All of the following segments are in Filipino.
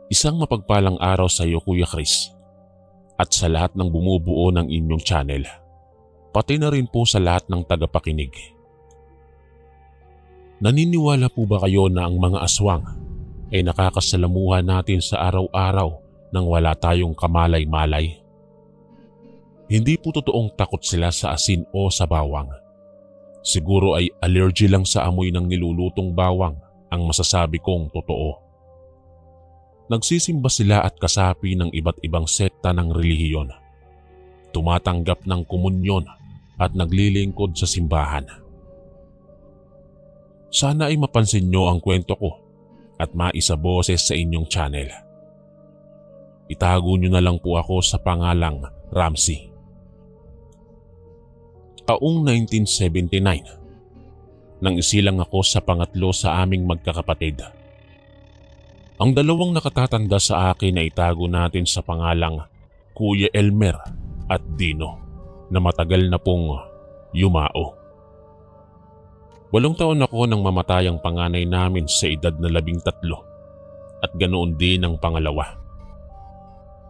Isang mapagpalang araw sa iyo, Kuya Chris, at sa lahat ng bumubuo ng inyong channel, pati na rin po sa lahat ng tagapakinig. Naniniwala po ba kayo na ang mga aswang ay nakakasalamuha natin sa araw-araw nang wala tayong kamalay-malay? Hindi po totoong takot sila sa asin o sa bawang. Siguro ay allergy lang sa amoy ng nilulutong bawang ang masasabi kong totoo. Nagsisimba sila at kasapi ng iba't ibang sekta ng relihiyon. Tumatanggap ng komunyon at naglilingkod sa simbahan. Sana ay mapansin nyo ang kwento ko at maisaboses sa inyong channel. Itago nyo na lang po ako sa pangalang Ramsey. Taong 1979, nang isilang ako sa pangatlo sa aming magkakapatid. Ang dalawang nakatatanda sa akin na itago natin sa pangalang Kuya Elmer at Dino na matagal na pong yumao. 8 taon ako nang mamatay ang panganay namin sa edad na 13 at ganoon din ang pangalawa.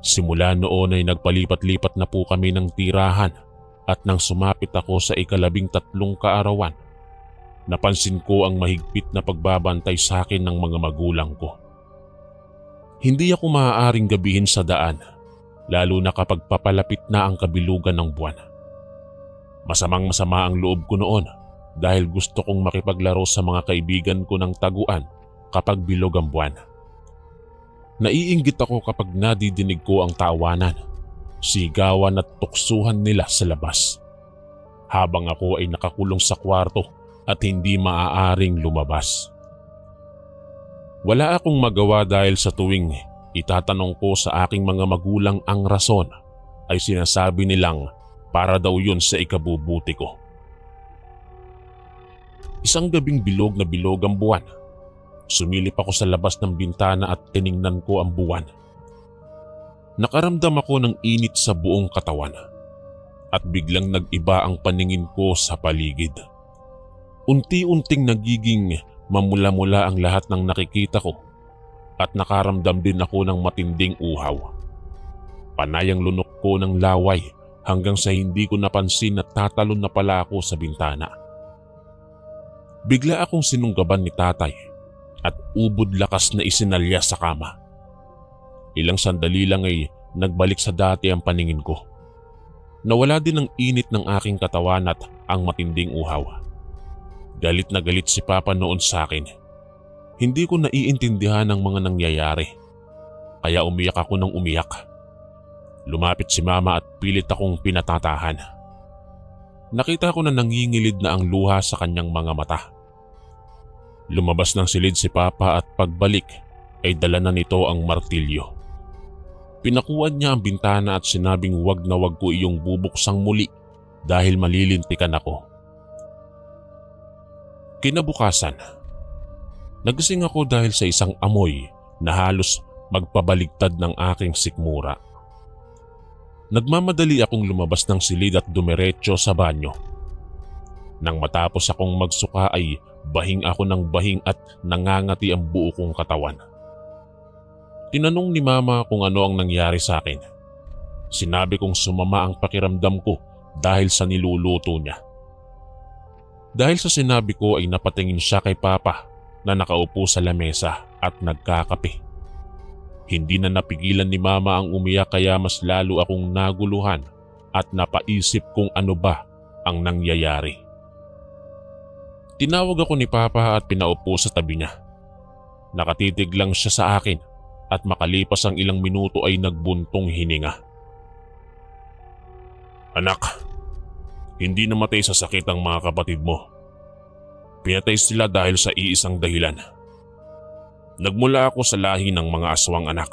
Simula noon ay nagpalipat-lipat na po kami ng tirahan at nang sumapit ako sa 13 kaarawan, napansin ko ang mahigpit na pagbabantay sa akin ng mga magulang ko. Hindi ako maaaring gabihin sa daan, lalo na kapag papalapit na ang kabilugan ng buwan. Masamang-masama ang loob ko noon dahil gusto kong makipaglaro sa mga kaibigan ko ng taguan kapag bilog ang buwan. Naiinggit ako kapag nadidinig ko ang tawanan, sigawan at tuksuhan nila sa labas, habang ako ay nakakulong sa kwarto at hindi maaaring lumabas. Wala akong magawa dahil sa tuwing itatanong ko sa aking mga magulang ang rason ay sinasabi nilang para daw yun sa ikabubuti ko. Isang gabing bilog na bilog ang buwan. Sumilip ako sa labas ng bintana at tiningnan ko ang buwan. Nakaramdam ako ng init sa buong katawan at biglang nag-iba ang paningin ko sa paligid. Unti-unting nagiging mamula-mula ang lahat ng nakikita ko at nakaramdam din ako ng matinding uhaw. Panay ang lunok ko ng laway hanggang sa hindi ko napansin na tatalon na pala ako sa bintana. Bigla akong sinunggaban ni tatay at ubod lakas na isinalya sa kama. Ilang sandali lang ay nagbalik sa dati ang paningin ko. Nawala din ang init ng aking katawan at ang matinding uhaw. Galit na galit si Papa noon sa akin. Hindi ko naiintindihan ang mga nangyayari, kaya umiyak ako ng umiyak. Lumapit si Mama at pilit akong pinatatahan. Nakita ko na nangingilid na ang luha sa kanyang mga mata. Lumabas ng silid si Papa at pagbalik ay dala na nito ang martilyo. Pinakuan niya ang bintana at sinabing wag na wag ko iyong bubuksang muli dahil malilintikan ako. Kinabukasan, nagising ako dahil sa isang amoy na halos magpabaligtad ng aking sikmura. Nagmamadali akong lumabas ng silid at dumiretso sa banyo. Nang matapos akong magsuka ay bahing ako ng bahing at nangangati ang buo kong katawan. Tinanong ni Mama kung ano ang nangyari sa akin. Sinabi kong sumama ang pakiramdam ko dahil sa niluluto niya. Dahil sa sinabi ko ay napatingin siya kay Papa na nakaupo sa lamesa at nagkakape. Hindi na napigilan ni Mama ang umiyak kaya mas lalo akong naguluhan at napaisip kung ano ba ang nangyayari. Tinawag ako ni Papa at pinaupo sa tabi niya. Nakatitig lang siya sa akin at makalipas ang ilang minuto ay nagbuntong hininga. Anak, hindi namatay sa sakit ang mga kapatid mo. Pinatay sila dahil sa iisang dahilan. Nagmula ako sa lahi ng mga aswang, anak.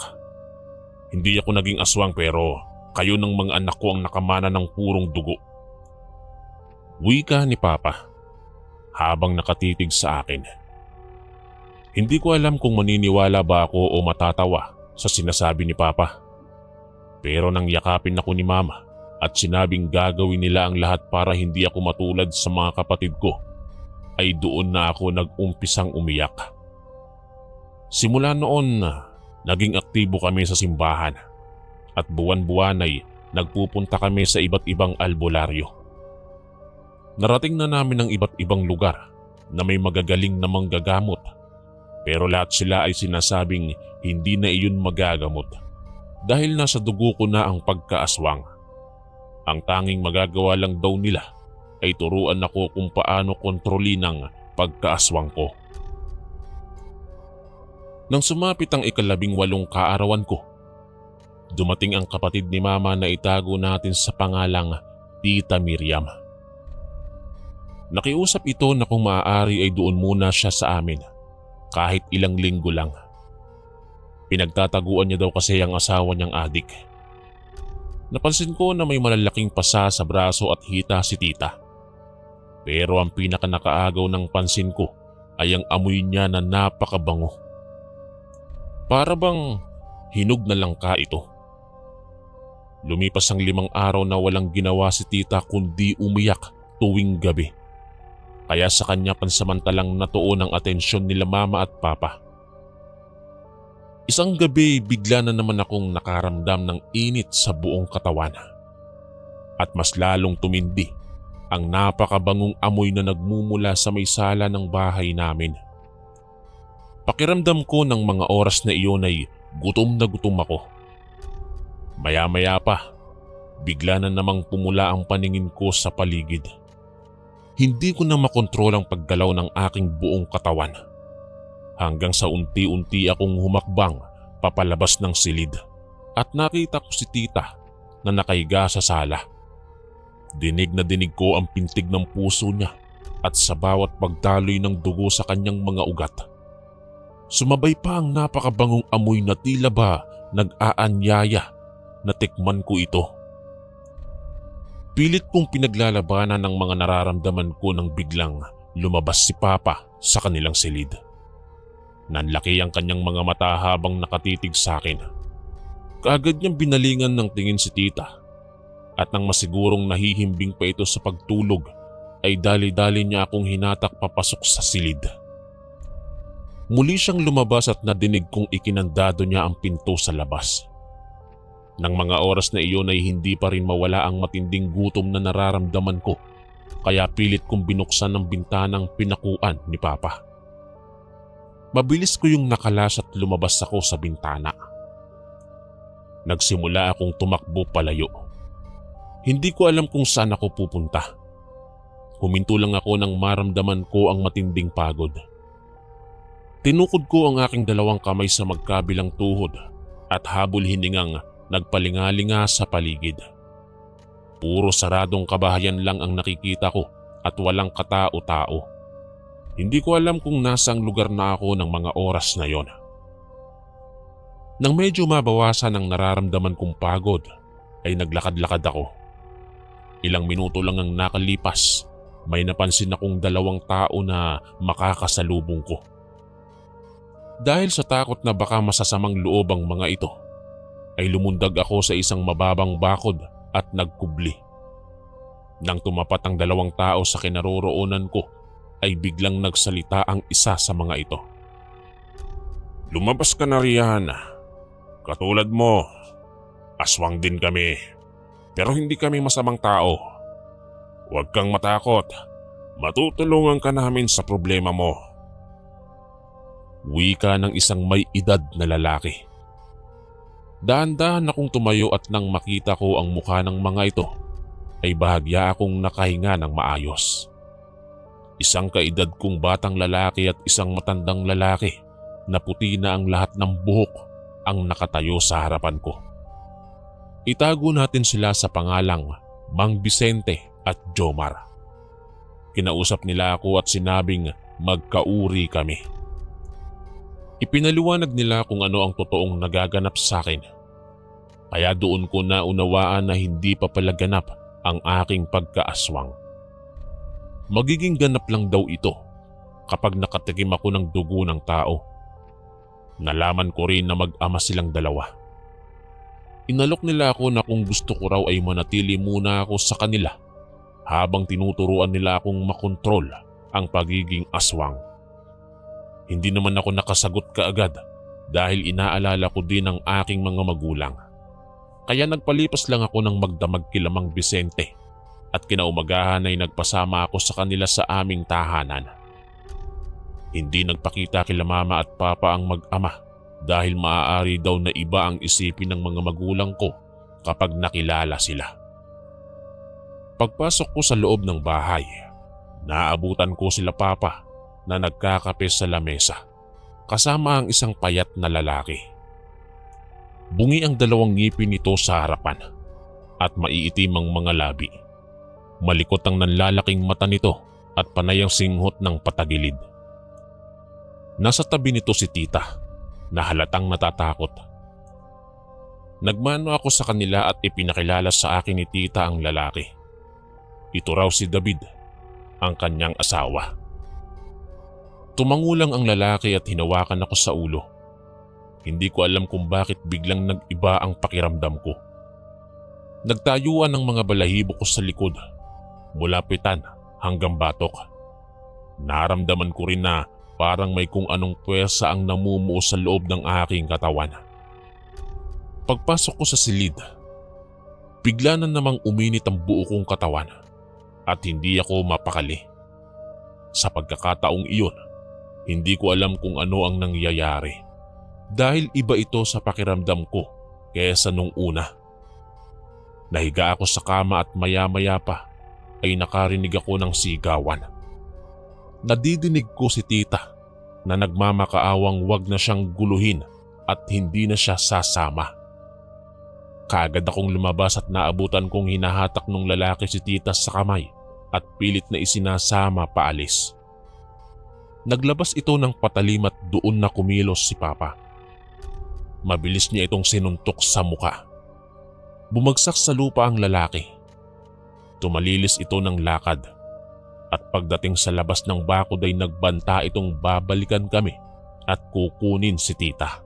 Hindi ako naging aswang pero kayo ng mga anak ko ang nakamana ng purong dugo. Wika ni Papa habang nakatitig sa akin. Hindi ko alam kung maniniwala ba ako o matatawa sa sinasabi ni Papa. Pero nang yakapin ako ni Mama at sinabing gagawin nila ang lahat para hindi ako matulad sa mga kapatid ko, ay doon na ako nag-umpisang umiyak. Simula noon, Naging aktibo kami sa simbahan at buwan-buwan ay nagpupunta kami sa iba't ibang albularyo. Narating na namin ang iba't ibang lugar na may magagaling na manggagamot, pero lahat sila ay sinasabing hindi na iyon magagamot dahil nasa dugo ko na ang pagkaaswang. Ang tanging magagawa lang daw nila ay turuan ako kung paano kontrolin ang pagkaaswang ko. Nang sumapit ang 18 kaarawan ko, dumating ang kapatid ni Mama na itago natin sa pangalang Tita Miriam. Nakiusap ito na kung maaari ay doon muna siya sa amin kahit ilang linggo lang. Pinagtataguan niya daw kasi ang asawa niyang adik. Napansin ko na may malalaking pasa sa braso at hita si tita. Pero ang pinakanakaagaw ng pansin ko ay ang amoy niya na napakabango. Para bang hinog na langka ito. Lumipas ang 5 araw na walang ginawa si tita kundi umiyak tuwing gabi. Kaya sa kanya pansamantalang natuon ang atensyon nila Mama at Papa. Isang gabi bigla na naman akong nakaramdam ng init sa buong katawan. At mas lalong tumindi ang napakabangong amoy na nagmumula sa may sala ng bahay namin. Pakiramdam ko ng mga oras na iyon ay gutom na gutom ako. Maya-maya pa, bigla na namang pumula ang paningin ko sa paligid. Hindi ko na makontrol ang paggalaw ng aking buong katawan. Hanggang sa unti-unti akong humakbang papalabas ng silid at nakita ko si tita na nakahiga sa sala. Dinig na dinig ko ang pintig ng puso niya at sa bawat pagdaloy ng dugo sa kanyang mga ugat. Sumabay pa ang napakabangong amoy na tila ba nag-aanyaya na tikman ko ito. Pilit kong pinaglalabanan ng mga nararamdaman ko nang biglang lumabas si Papa sa kanilang silid. Nanlaki ang kanyang mga mata habang nakatitig sa akin. Kaagad niyang binalingan ng tingin si tita at nang masigurong nahihimbing pa ito sa pagtulog ay dali-dali niya akong hinatak papasok sa silid. Muli siyang lumabas at nadinig kong ikinandado niya ang pinto sa labas. Nang mga oras na iyon ay hindi pa rin mawala ang matinding gutom na nararamdaman ko kaya pilit kong binuksan ang bintanang pinakuan ni Papa. Mabilis ko yung nakalas at lumabas ako sa bintana. Nagsimula akong tumakbo palayo. Hindi ko alam kung saan ako pupunta. Huminto lang ako nang maramdaman ko ang matinding pagod. Tinukod ko ang aking 2 kamay sa magkabilang tuhod at habol hiningang nagpalingalinga sa paligid. Puro saradong kabahayan lang ang nakikita ko at walang katao-tao. Hindi ko alam kung nasang lugar na ako ng mga oras na yon. Nang medyo mabawasan ang nararamdaman kong pagod, ay naglakad-lakad ako. Ilang minuto lang ang nakalipas, may napansin akong 2 tao na makakasalubong ko. Dahil sa takot na baka masasamang loob ang mga ito, ay lumundag ako sa isang mababang bakod at nagkubli. Nang tumapat ang 2 tao sa kinaroroonan ko, ay biglang nagsalita ang isa sa mga ito. "Lumabas ka na riyan. Katulad mo, aswang din kami. Pero hindi kami masamang tao. Huwag kang matakot. Matutulungan ka namin sa problema mo." Wika ng isang may edad na lalaki. Dahan-dahan akong tumayo at nang makita ko ang mukha ng mga ito, ay bahagya akong nakahinga ng maayos. Isang kaedad kong batang lalaki at isang matandang lalaki na puti na ang lahat ng buhok ang nakatayo sa harapan ko. Itago natin sila sa pangalang Mang Vicente at Jomar. Kinausap nila ako at sinabing magkauri kami. Ipinaliwanag nila kung ano ang totoong nagaganap sa akin. Kaya doon ko naunawaan na hindi pa pala ganap ang aking pagkaaswang. Magiging ganap lang daw ito kapag nakatikim ako ng dugo ng tao. Nalaman ko rin na mag-ama silang 2. Inalok nila ako na kung gusto ko raw ay manatili muna ako sa kanila habang tinuturuan nila akong makontrol ang pagiging aswang. Hindi naman ako nakasagot kaagad dahil inaalala ko din ang aking mga magulang. Kaya nagpalipas lang ako ng magdamag kila Mang Vicente at kinaumagahan ay nagpasama ako sa kanila sa aming tahanan. Hindi nagpakita kila mama at papa ang mag-ama dahil maaari daw na iba ang isipin ng mga magulang ko kapag nakilala sila. Pagpasok ko sa loob ng bahay, naabutan ko sila papa na nagkakape sa lamesa kasama ang isang payat na lalaki. Bungi ang dalawang ngipin nito sa harapan at maiitim ang mga labi. Malikot ang nanlalaking mata nito at panay ang singhot ng patagilid. Nasa tabi nito si tita na halatang natatakot. Nagmano ako sa kanila at ipinakilala sa akin ni tita ang lalaki. Ito raw si David, ang kanyang asawa. Tumangulang ang lalaki at hinawakan ako sa ulo. Hindi ko alam kung bakit biglang nag-iba ang pakiramdam ko. Nagtayuan ang mga balahibo ko sa likod, mula pitan hanggang batok. Naramdaman ko rin na parang may kung anong puwersa ang namumuo sa loob ng aking katawan. Pagpasok ko sa silid, bigla na namang uminit ang buo kong katawan at hindi ako mapakali. Sa pagkakataong iyon, hindi ko alam kung ano ang nangyayari dahil iba ito sa pakiramdam ko kaysa nung una. Nahiga ako sa kama at maya-maya pa ay nakarinig ako ng sigawan. Nadidinig ko si tita na nagmamakaawang wag na siyang guluhin at hindi na siya sasama. Kaagad akong lumabas at naabutan kong hinahatak ng lalaki si tita sa kamay at pilit na isinasama paalis. Naglabas ito ng patalim at doon na kumilos si papa. Mabilis niya itong sinuntok sa muka. Bumagsak sa lupa ang lalaki. Tumalilis ito ng lakad at pagdating sa labas ng bakod ay nagbanta itong babalikan kami at kukunin si tita.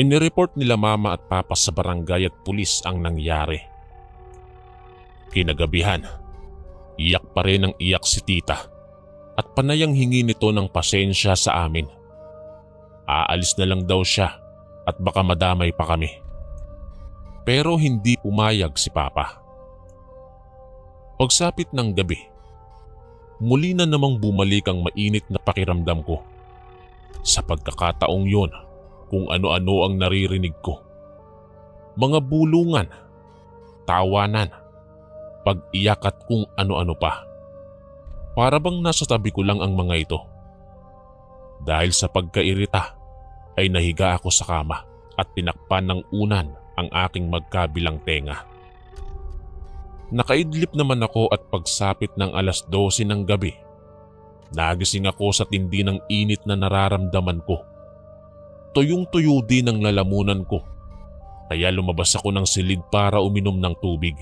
Inireport nila mama at papa sa barangay at pulis ang nangyari. Kinagabihan, iyak pa rin ang iyak si tita at panayang hingi nito ng pasensya sa amin. Aalis na lang daw siya at baka madamay pa kami. Pero hindi pumayag si papa. Pagsapit ng gabi, muli na namang bumalik ang mainit na pakiramdam ko. Sa pagkakataong yon, kung ano-ano ang naririnig ko. Mga bulungan, tawanan, pag-iyak at kung ano-ano pa. Para bang nasa tabi ko lang ang mga ito. Dahil sa pagkairita, ay nahiga ako sa kama at tinakpan ng unan ang aking magkabilang tenga. Nakaidlip naman ako at pagsapit ng 12:00 ng gabi, nagising ako sa tindi ng init na nararamdaman ko. Tuyong-tuyo din ang lalamunan ko, kaya lumabas ako ng silid para uminom ng tubig.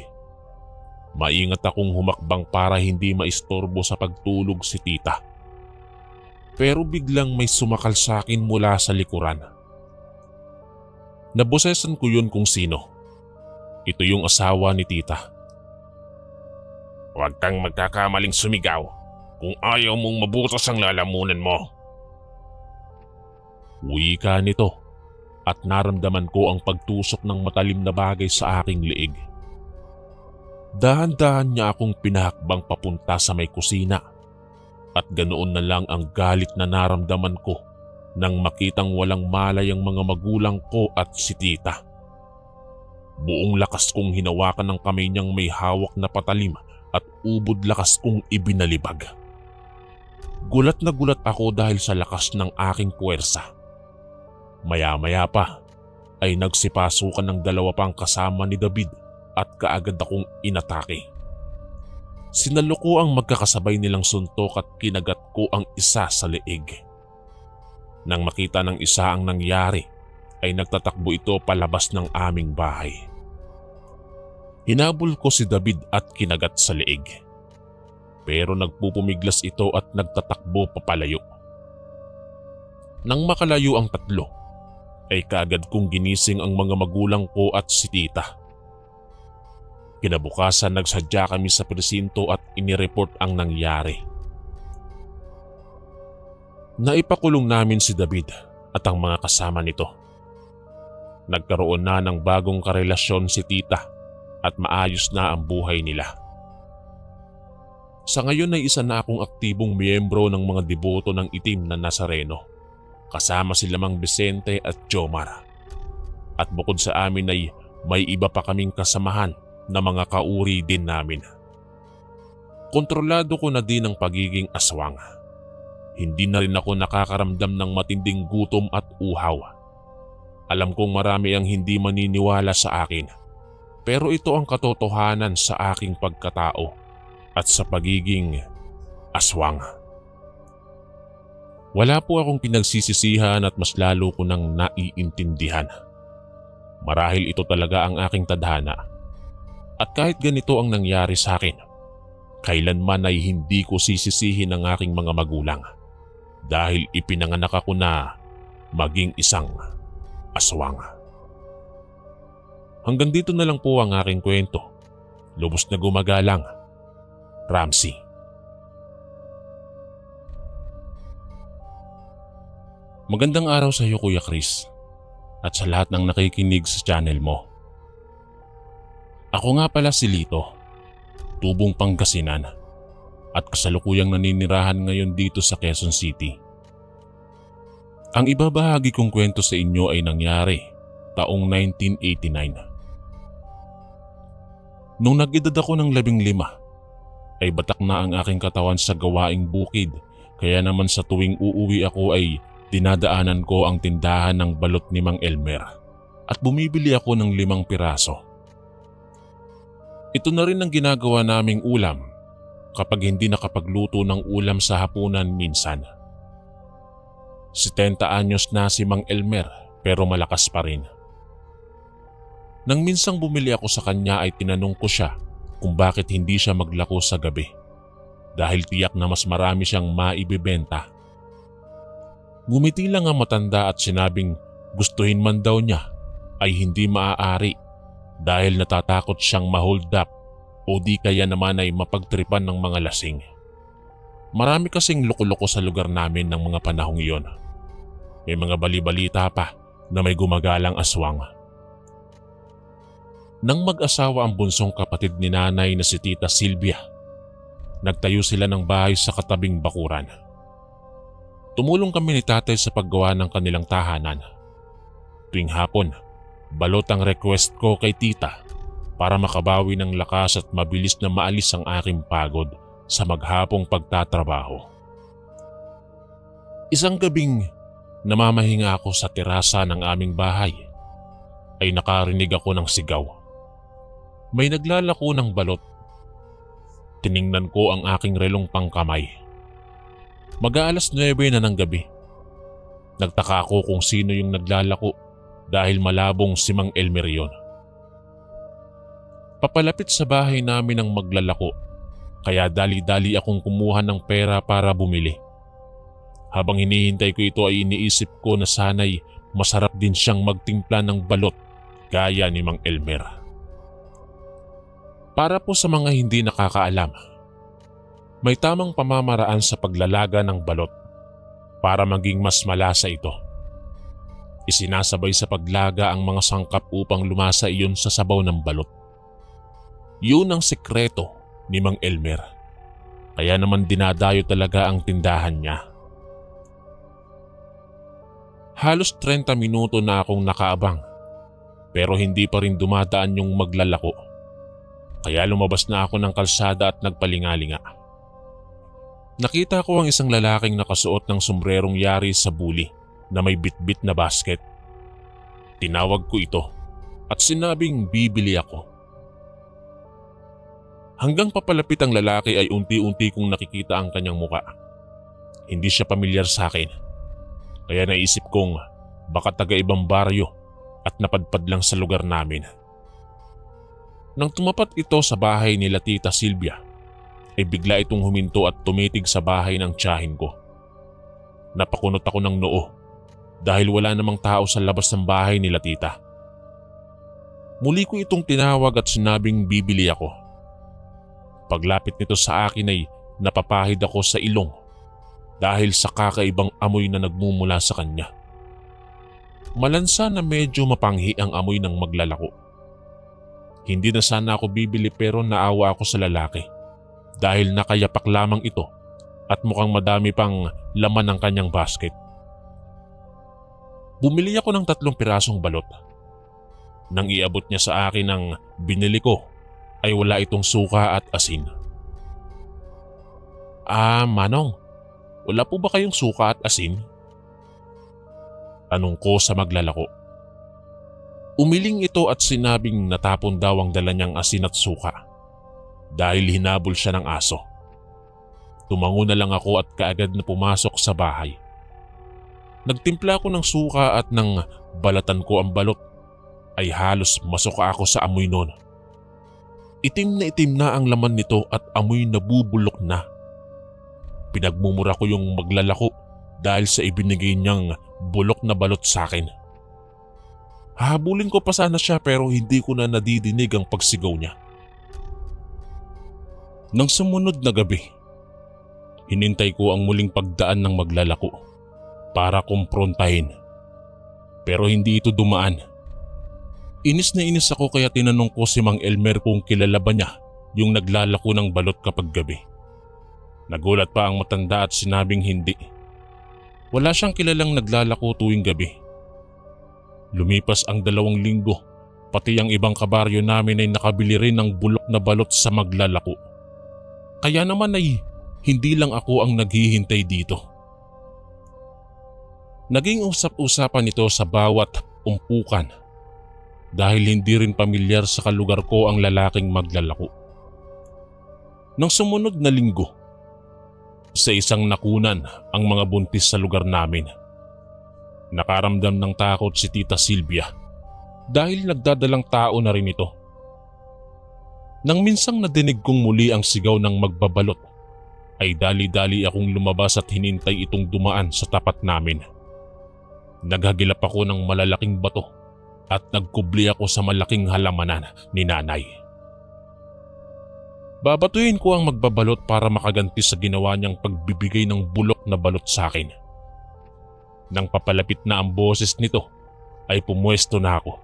Maingat akong humakbang para hindi maistorbo sa pagtulog si tita. Pero biglang may sumakal sa akin mula sa likuran. Nabosesan ko yun kung sino. Ito yung asawa ni tita. "Huwag kang magkakamaling sumigaw kung ayaw mong mabutas ang lalamunan mo." Wika nito at naramdaman ko ang pagtusok ng matalim na bagay sa aking liig. Dahan-dahan niya akong pinahakbang papunta sa may kusina at ganoon na lang ang galit na naramdaman ko nang makitang walang malay ang mga magulang ko at si tita. Buong lakas kong hinawakan ng kamay niyang may hawak na patalim at ubod lakas kong ibinalibag. Gulat na gulat ako dahil sa lakas ng aking puwersa. Maya-maya pa ay nagsipasukan ng dalawa pang kasama ni David at kaagad akong inatake. Sinalo ko ang magkakasabay nilang suntok at kinagat ko ang isa sa leeg. Nang makita ng isa ang nangyari, ay nagtatakbo ito palabas ng aming bahay. Hinabol ko si David at kinagat sa leeg. Pero nagpupumiglas ito at nagtatakbo papalayo. Nang makalayo ang tatlo, ay kaagad kong ginising ang mga magulang ko at si tita. Kinabukasan nagsadya kami sa presinto at inireport ang nangyari. Naipakulong namin si David at ang mga kasama nito. Nagkaroon na ng bagong karelasyon si tita at maayos na ang buhay nila. Sa ngayon ay isa na akong aktibong miyembro ng mga deboto ng Itim na Nazareno, kasama sila Mang Vicente at Jomar. At bukod sa amin ay may iba pa kaming kasamahan na mga kauri din namin. Kontrolado ko na din ang pagiging aswang. Hindi na rin ako nakakaramdam ng matinding gutom at uhaw. Alam kong marami ang hindi maniniwala sa akin, pero ito ang katotohanan sa aking pagkatao at sa pagiging aswang. Wala po akong pinagsisisihan at mas lalo ko nang naiintindihan. Marahil ito talaga ang aking tadhana. At kahit ganito ang nangyari sa akin, kailanman ay hindi ko sisisihin ang aking mga magulang dahil ipinanganak ako na maging isang aswang. Hanggang dito na lang po ang aking kwento. Lubos na gumagalang, Ramsey. Magandang araw sa iyo, Kuya Chris, at sa lahat ng nakikinig sa channel mo. Ako nga pala si Lito, tubong Pangasinan, at kasalukuyang naninirahan ngayon dito sa Quezon City. Ang ibabahagi kong kwento sa inyo ay nangyari taong 1989. Nung nag-edad ako ng 15, ay batak na ang aking katawan sa gawaing bukid, kaya naman sa tuwing uuwi ako ay dinadaanan ko ang tindahan ng balot ni Mang Elmer at bumibili ako ng 5 piraso. Ito na rin ang ginagawa naming ulam kapag hindi nakapagluto ng ulam sa hapunan minsan. 70 anyos na si Mang Elmer pero malakas pa rin. Nang minsang bumili ako sa kanya ay tinanong ko siya kung bakit hindi siya maglako sa gabi dahil tiyak na mas marami siyang maibibenta. Ngumiti lang ang matanda at sinabing gustuhin man daw niya ay hindi maaari dahil natatakot siyang ma-hold up o di kaya naman ay mapagtripan ng mga lasing. Marami kasing loko-loko sa lugar namin ng mga panahong iyon. May mga bali-balita pa na may gumagalang aswang. Nang mag-asawa ang bunsong kapatid ni nanay na si Tita Silvia, nagtayo sila ng bahay sa katabing bakuran. Tumulong kami ni tatay sa paggawa ng kanilang tahanan. Tuwing hapon, balot ang request ko kay tita para makabawi ng lakas at mabilis na maalis ang aking pagod sa maghapong pagtatrabaho. Isang gabing namamahinga ako sa terasa ng aming bahay ay nakarinig ako ng sigaw. May naglalako ng balot. Tiningnan ko ang aking relong pangkamay. Mag-aalas 9 na ng gabi. Nagtaka ako kung sino yung naglalako dahil malabong si Mang Elmer yon. Papalapit sa bahay namin ang maglalako kaya dali-dali akong kumuha ng pera para bumili. Habang hinihintay ko ito ay iniisip ko na sana'y masarap din siyang magtimpla ng balot gaya ni Mang Elmer. Para po sa mga hindi nakakaalam, may tamang pamamaraan sa paglalaga ng balot para maging mas malasa ito. Isinasabay sa paglaga ang mga sangkap upang lumasa iyon sa sabaw ng balot. Yun ang sekreto ni Mang Elmer, kaya naman dinadayo talaga ang tindahan niya. Halos 30 minuto na akong nakaabang pero hindi pa rin dumadaan yung maglalako. Kaya lumabas na ako ng kalsada at nagpalingalinga. Nakita ko ang isang lalaking nakasuot ng sombrerong yari sa buli na may bitbit na basket. Tinawag ko ito at sinabing bibili ako. Hanggang papalapit ang lalaki ay unti-unti kong nakikita ang kanyang muka. Hindi siya pamilyar sa akin. Kaya naisip kong baka taga-ibang baryo at napadpad lang sa lugar namin. Nang tumapat ito sa bahay nila Tita Silvia, ay bigla itong huminto at tumitig sa bahay ng tiyahin ko. Napakunot ako ng noo dahil wala namang tao sa labas ng bahay nila tita. Muli ko itong tinawag at sinabing bibili ako. Paglapit nito sa akin ay napapahid ako sa ilong dahil sa kakaibang amoy na nagmumula sa kanya. Malansa na medyo mapanghi ang amoy ng maglalako. Hindi na sana ako bibili pero naawa ako sa lalaki dahil nakayapak lamang ito at mukhang madami pang laman ng kanyang basket. Bumili ako ng 3 pirasong balot. Nang iabot niya sa akin ang binili ko ay wala itong suka at asin. Manong, wala po ba kayong suka at asin? Tanong ko sa maglalako. Umiling ito at sinabing natapon daw ang dala niyang asin at suka dahil hinabol siya ng aso. Tumango na lang ako at kaagad na pumasok sa bahay. Nagtimpla ako ng suka at nang balatan ko ang balot ay halos masuka ako sa amoy noon. Itim na ang laman nito at amoy nabubulok na. Pinagmumura ko yung maglalako dahil sa ibinigay niyang bulok na balot sa akin. Hahabulin ko pa sana siya pero hindi ko na nadidinig ang pagsigaw niya. Nang sumunod na gabi, hinintay ko ang muling pagdaan ng maglalako para kumprontahin. Pero hindi ito dumaan. Inis na inis ako kaya tinanong ko si Mang Elmer kung kilala ba niya yung naglalako ng balot kapag gabi. Nagulat pa ang matanda at sinabing hindi. Wala siyang kilalang naglalako tuwing gabi. Lumipas ang 2 linggo, pati ang ibang kabaryo namin ay nakabili rin ng bulok na balot sa maglalako. Kaya naman ay hindi lang ako ang naghihintay dito. Naging usap-usapan ito sa bawat umpukan dahil hindi rin pamilyar sa kalugar ko ang lalaking maglalako. Nang sumunod na linggo, sa isang nakunan ang mga buntis sa lugar namin. Nakaramdam ng takot si Tita Silvia dahil nagdadalang tao na rin ito. Nang minsang nadinig kong muli ang sigaw ng magbabalot, ay dali-dali akong lumabas at hinintay itong dumaan sa tapat namin. Naghagilap ako ng malalaking bato at nagkubli ako sa malaking halamanan ni nanay. Babatuhin ko ang magbabalot para makaganti sa ginawa niyang pagbibigay ng bulok na balot sa akin. Nang papalapit na ang boses nito, ay pumwesto na ako.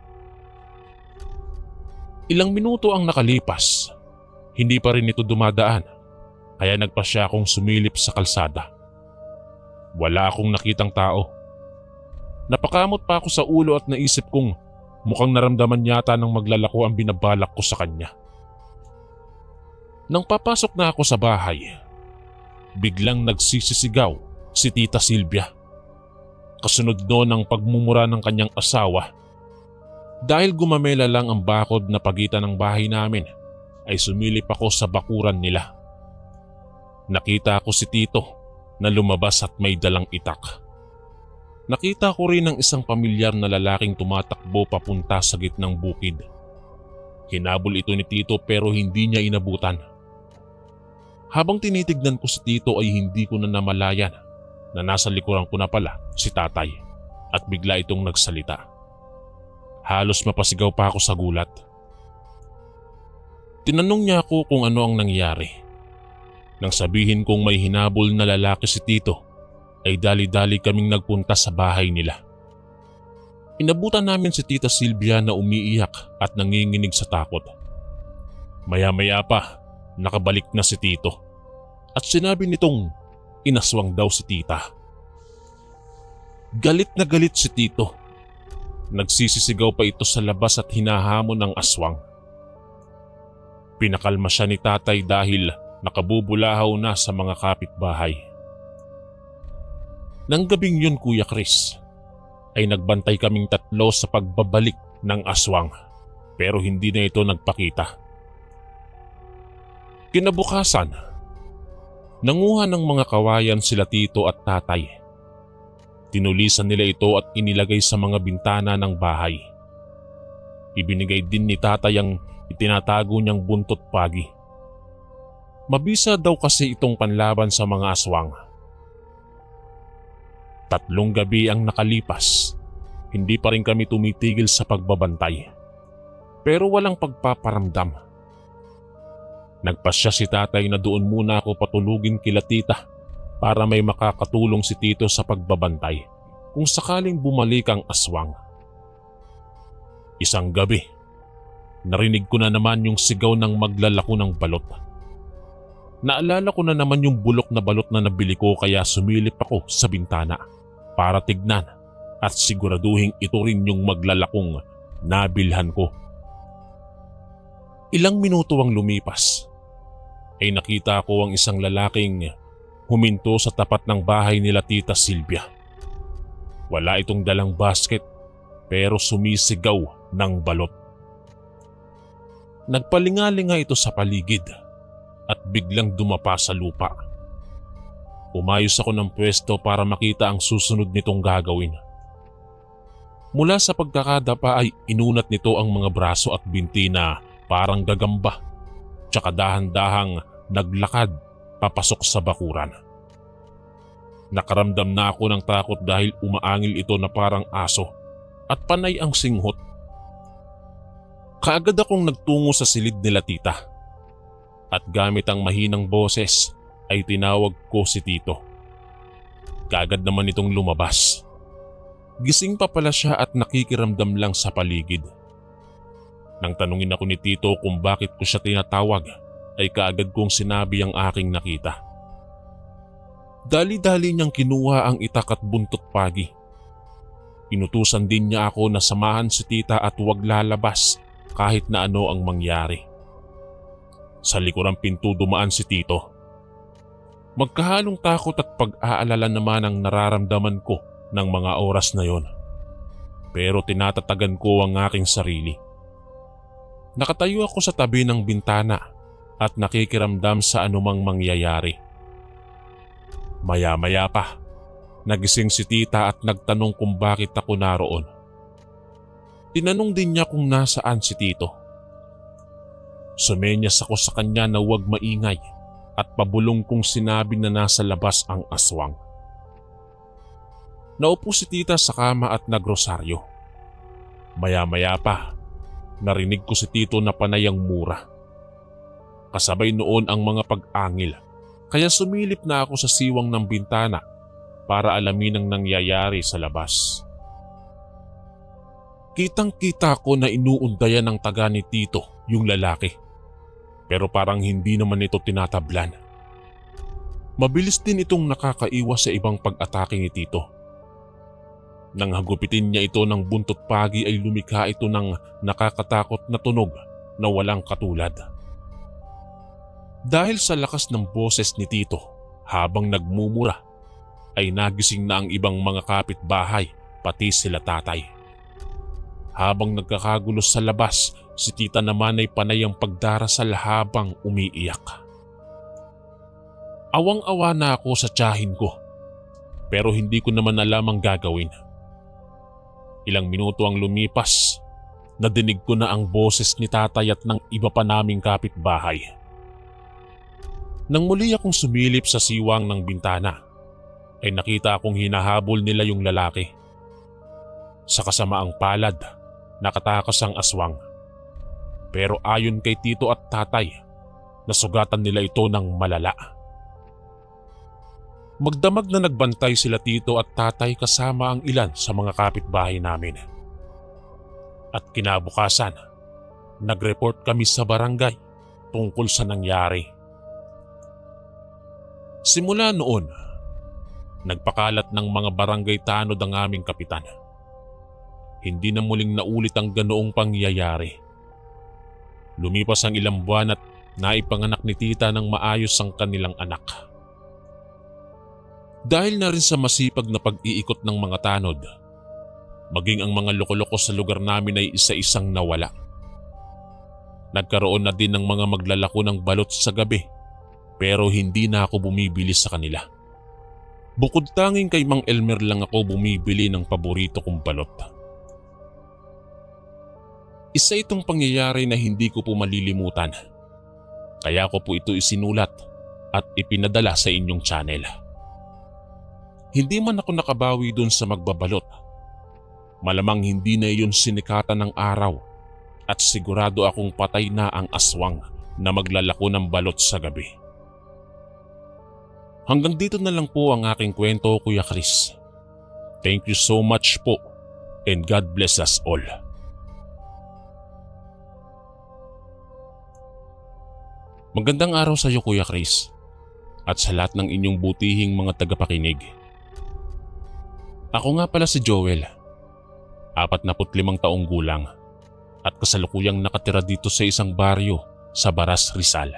Ilang minuto ang nakalipas, hindi pa rin ito dumadaan, kaya nagpasya akong sumilip sa kalsada. Wala akong nakitang tao. Napakamot pa ako sa ulo at naisip kong mukhang naramdaman yata ng maglalako ang binabalak ko sa kanya. Nang papasok na ako sa bahay, biglang nagsisisigaw si Tita Silvia. Kasunod doon ang pagmumura ng kanyang asawa. Dahil gumamela lang ang bakod na pagitan ng bahay namin, ay sumilip ako sa bakuran nila. Nakita ko si Tito na lumabas at may dalang itak. Nakita ko rin ang isang pamilyar na lalaking tumatakbo papunta sa gitnang bukid. Hinabol ito ni Tito pero hindi niya inabutan. Habang tinitignan ko si Tito ay hindi ko na namalayan na nasa likuran ko na pala si tatay at bigla itong nagsalita. Halos mapasigaw pa ako sa gulat. Tinanong niya ako kung ano ang nangyari. Nang sabihin kong may hinabol na lalaki si Tito, ay dali-dali kaming nagpunta sa bahay nila. Inabutan namin si Tita Silvia na umiiyak at nanginginig sa takot. Maya-maya pa, nakabalik na si Tito at sinabi nitong inaswang daw si Tita. Galit na galit si Tito. Nagsisisigaw pa ito sa labas at hinahamon ng aswang. Pinakalma siya ni tatay dahil nakabubulahaw na sa mga kapitbahay. Nang gabing yun, Kuya Chris, ay nagbantay kaming 3 sa pagbabalik ng aswang pero hindi na ito nagpakita. Kinabukasan, nanguha ng mga kawayan sila Tito at tatay. Tinulisan nila ito at inilagay sa mga bintana ng bahay. Ibinigay din ni tatay ang itinatago niyang buntot pagi. Mabisa daw kasi itong panlaban sa mga aswang. 3 gabi ang nakalipas, hindi pa rin kami tumitigil sa pagbabantay. Pero walang pagpaparamdam. Nagpasya si tatay na doon muna ako patulugin kila tita para may makakatulong si Tito sa pagbabantay. kung sakaling bumalik ang aswang. Isang gabi, narinig ko na naman yung sigaw ng maglalako ng balot. Naalala ko na naman yung bulok na balot na nabili ko kaya sumilip ako sa bintana para tignan at siguraduhin ito rin yung maglalakong nabilhan ko. Ilang minuto ang lumipas ay nakita ko ang isang lalaking huminto sa tapat ng bahay nila Tita Silvia. Wala itong dalang basket pero sumisigaw ng balot. Nagpalingalinga ito sa paligid at biglang dumapa sa lupa. Umayos ako ng pwesto para makita ang susunod nitong gagawin. Mula sa pagkakadapa ay inunat nito ang mga braso at binti na parang gagamba, tsaka dahan-dahang naglakad papasok sa bakuran. Nakaramdam na ako ng takot dahil umaangil ito na parang aso at panay ang singhot. Kaagad akong nagtungo sa silid nila tita at gamit ang mahinang boses ay tinawag ko si Tito. Kaagad naman itong lumabas. Gising pa pala siya at nakikiramdam lang sa paligid. Nang tanungin ako ni Tito kung bakit ko siya tinatawag ay kaagad kong sinabi ang aking nakita. Dali-dali niyang kinuha ang itak at buntot pagi. Inutusan din niya ako na samahan si tita at huwag lalabas kahit na ano ang mangyari. Sa likurang pinto dumaan si Tito. Magkahalong takot at pag-aalala naman ang nararamdaman ko ng mga oras na yon. Pero tinatatagan ko ang aking sarili. Nakatayo ako sa tabi ng bintana at nakikiramdam sa anumang mangyayari. Maya-maya pa, nagising si tita at nagtanong kung bakit ako naroon. Tinanong din niya kung nasaan si Tito. Sumenyas ako sa kanya na huwag maingay at pabulong kong sinabi na nasa labas ang aswang. Naupo si tita sa kama at nagrosaryo. Maya-maya pa, narinig ko si Tito na panayang mura. Kasabay noon ang mga pag-angil, kaya sumilip na ako sa siwang ng bintana para alamin ang nangyayari sa labas. Kitang-kita ko na inuundayan ng taga ni Tito yung lalaki, pero parang hindi naman ito tinatablan. Mabilis din itong nakakaiwas sa ibang pag-atake ni Tito. Nang hagupitin niya ito ng buntot pagi ay lumikha ito ng nakakatakot na tunog na walang katulad. Dahil sa lakas ng boses ni Tito habang nagmumura ay nagising na ang ibang mga kapitbahay pati sila tatay. Habang nagkakagulo sa labas, si tita naman ay panay ang pagdarasal habang umiiyak. Awang-awa na ako sa tiyahin ko pero hindi ko naman alam ang gagawin. Ilang minuto ang lumipas, nadinig ko na ang boses ni tatay at ng iba pa naming kapitbahay. Nang muli akong sumilip sa siwang ng bintana, ay nakita akong hinahabol nila yung lalaki. Sa kasamaang palad, nakatakas ang aswang. Pero ayon kay Tito at tatay, nasugatan nila ito ng malala. Magdamag na nagbantay sila Tito at tatay kasama ang ilan sa mga kapitbahay namin. At kinabukasan, nag-report kami sa barangay tungkol sa nangyari. Simula noon, nagpakalat ng mga barangay tanod ang aming kapitan. Hindi na muling naulit ang ganoong pangyayari. Lumipas ang ilang buwan at naipanganak ni tita ng maayos ang kanilang anak. Dahil na rin sa masipag na pag-iikot ng mga tanod, maging ang mga loko-loko sa lugar namin ay isa-isang nawala. Nagkaroon na din ng mga maglalako ng balot sa gabi pero hindi na ako bumibili sa kanila. Bukod tanging kay Mang Elmer lang ako bumibili ng paborito kong balot. Isa itong pangyayari na hindi ko po malilimutan. Kaya ko po ito isinulat at ipinadala sa inyong channel. Hindi man ako nakabawi dun sa magbabalot. Malamang hindi na iyon sinikatan ng araw at sigurado akong patay na ang aswang na maglalako ng balot sa gabi. Hanggang dito na lang po ang aking kwento, Kuya Chris. Thank you so much po and God bless us all. Magandang araw sa iyo Kuya Chris at sa lahat ng inyong butihing mga tagapakinig. Ako nga pala si Joel, 45 taong gulang at kasalukuyang nakatira dito sa isang baryo sa Baras, Rizal.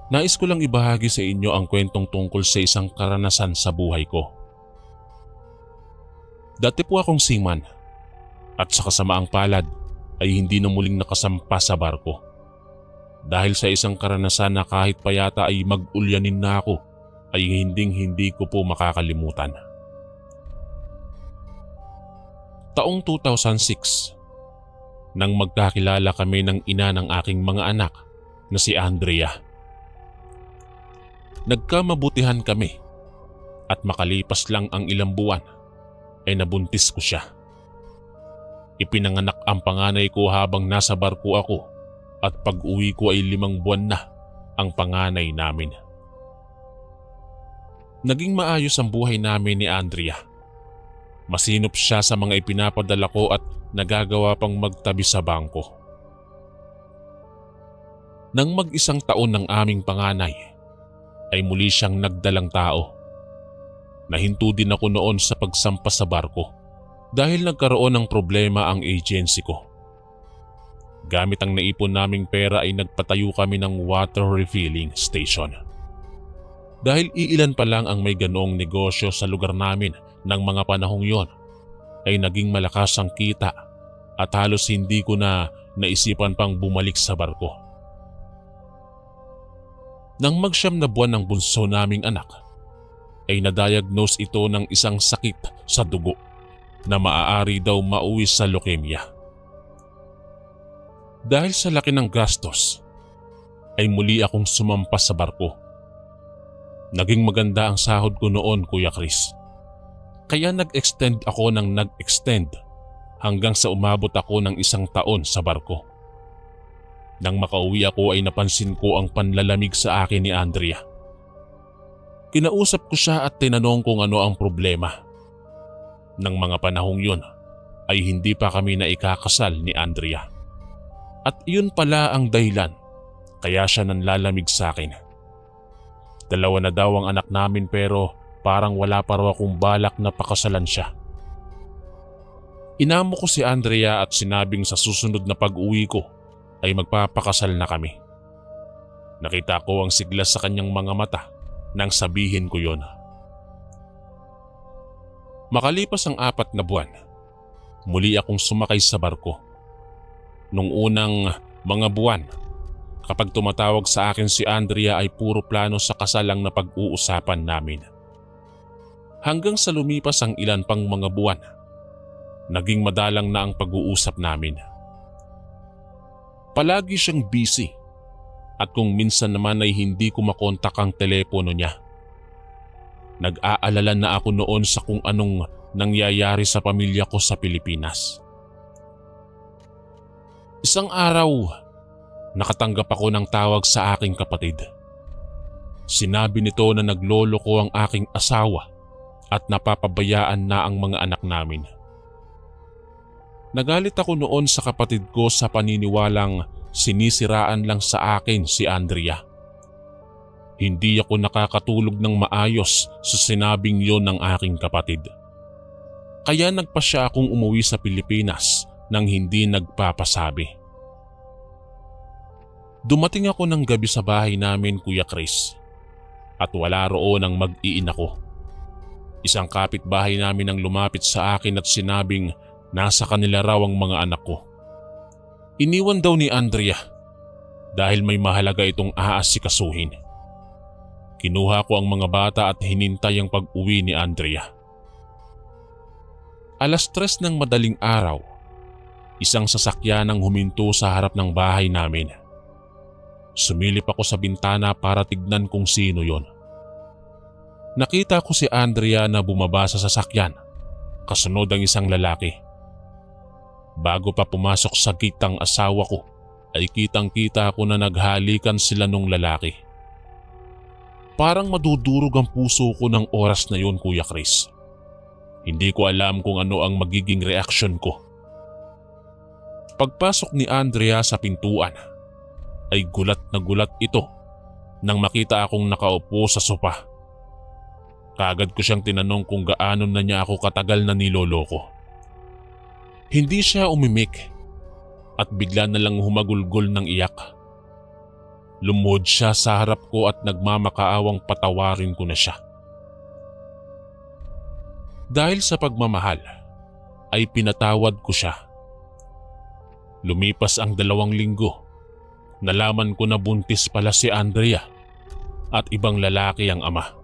Nais ko lang ibahagi sa inyo ang kwentong tungkol sa isang karanasan sa buhay ko. Dati po akong seaman at sa kasamaang palad ay hindi na muling nakasampa sa barko. Dahil sa isang karanasan na kahit pa yata ay mag-ulyanin na ako ay hindi ko po makakalimutan. Taong 2006, nang magkakilala kami ng ina ng aking mga anak na si Andrea. Nagkamabutihan kami at makalipas lang ang ilang buwan ay nabuntis ko siya. Ipinanganak ang panganay ko habang nasa barko ako at pag-uwi ko ay 5 buwan na ang panganay namin. Naging maayos ang buhay namin ni Andrea. Masinop siya sa mga ipinapadala ko at nagagawa pang magtabi sa bangko. Nang mag-1 taon ng aming panganay, ay muli siyang nagdalang tao. Nahinto din ako noon sa pagsampa sa barko dahil nagkaroon ng problema ang agency ko. Gamit ang naipon naming pera ay nagpatayo kami ng water refilling station. Dahil iilan pa lang ang may ganoong negosyo sa lugar namin ng mga panahong yon, ay naging malakas ang kita at halos hindi ko na naisipan pang bumalik sa barko. Nang mag-9 na buwan ng bunso naming anak, ay na-diagnose ito ng isang sakit sa dugo na maaari daw mauwi sa leukemia. Dahil sa laki ng gastos, ay muli akong sumampa sa barko. Naging maganda ang sahod ko noon Kuya Chris. Kaya nag-extend ako ng nag-extend hanggang sa umabot ako ng 1 taon sa barko. Nang makauwi ako ay napansin ko ang panlalamig sa akin ni Andrea. Kinausap ko siya at tinanong kung ano ang problema. Nang mga panahong yun ay hindi pa kami na ikakasal ni Andrea. At iyon pala ang dahilan kaya siya nanlalamig sa akin. 2 na daw ang anak namin pero parang wala pa raw akong balak na pakasalan siya. Inamo ko si Andrea at sinabing sa susunod na pag-uwi ko ay magpapakasal na kami. Nakita ko ang sigla sa kanyang mga mata nang sabihin ko yon. Makalipas ang 4 na buwan, muli akong sumakay sa barko. Nung unang mga buwan, kapag tumatawag sa akin si Andrea ay puro plano sa kasal ang napag-uusapan namin. Hanggang sa lumipas ang ilan pang mga buwan, naging madalang na ang pag-uusap namin. Palagi siyang busy at kung minsan naman ay hindi ko makontak ang telepono niya. Nag-aalala na ako noon sa kung anong nangyayari sa pamilya ko sa Pilipinas. Isang araw, nakatanggap ako ng tawag sa aking kapatid. Sinabi nito na naglolo ko ang aking asawa at napapabayaan na ang mga anak namin. Nagalit ako noon sa kapatid ko sa paniniwalang sinisiraan lang sa akin si Andrea. Hindi ako nakakatulog ng maayos sa sinabing yon ng aking kapatid. Kaya nagpasya akong umuwi sa Pilipinas nang hindi nagpapasabi. Dumating ako ng gabi sa bahay namin Kuya Chris at wala roon ang mag-iina ko. Isang kapitbahay namin ang lumapit sa akin at sinabing nasa kanila raw ang mga anak ko. Iniwan daw ni Andrea dahil may mahalaga itong aasikasuhin. Kinuha ko ang mga bata at hinintay ang pag-uwi ni Andrea. 3:00 ng madaling araw, isang sasakyan ang huminto sa harap ng bahay namin. Sumilip ako sa bintana para tignan kung sino yon. Nakita ko si Andrea na bumaba sa sasakyan, kasunod ang isang lalaki. Bago pa pumasok sa gate ang asawa ko, ay kitang-kita ko na naghalikan sila nung lalaki. Parang madudurog ang puso ko ng oras na yun, Kuya Chris. Hindi ko alam kung ano ang magiging reaksyon ko. Pagpasok ni Andrea sa pintuan ay gulat na gulat ito nang makita akong nakaupo sa sopa. Kaagad ko siyang tinanong kung gaano na niya ako katagal na niloloko. Hindi siya umimik at bigla na lang humagulgol ng iyak. Lumuhod siya sa harap ko at nagmamakaawang patawarin ko na siya. Dahil sa pagmamahal ay pinatawad ko siya. Lumipas ang 2 linggo, nalaman ko na buntis pala si Andrea at ibang lalaki ang ama.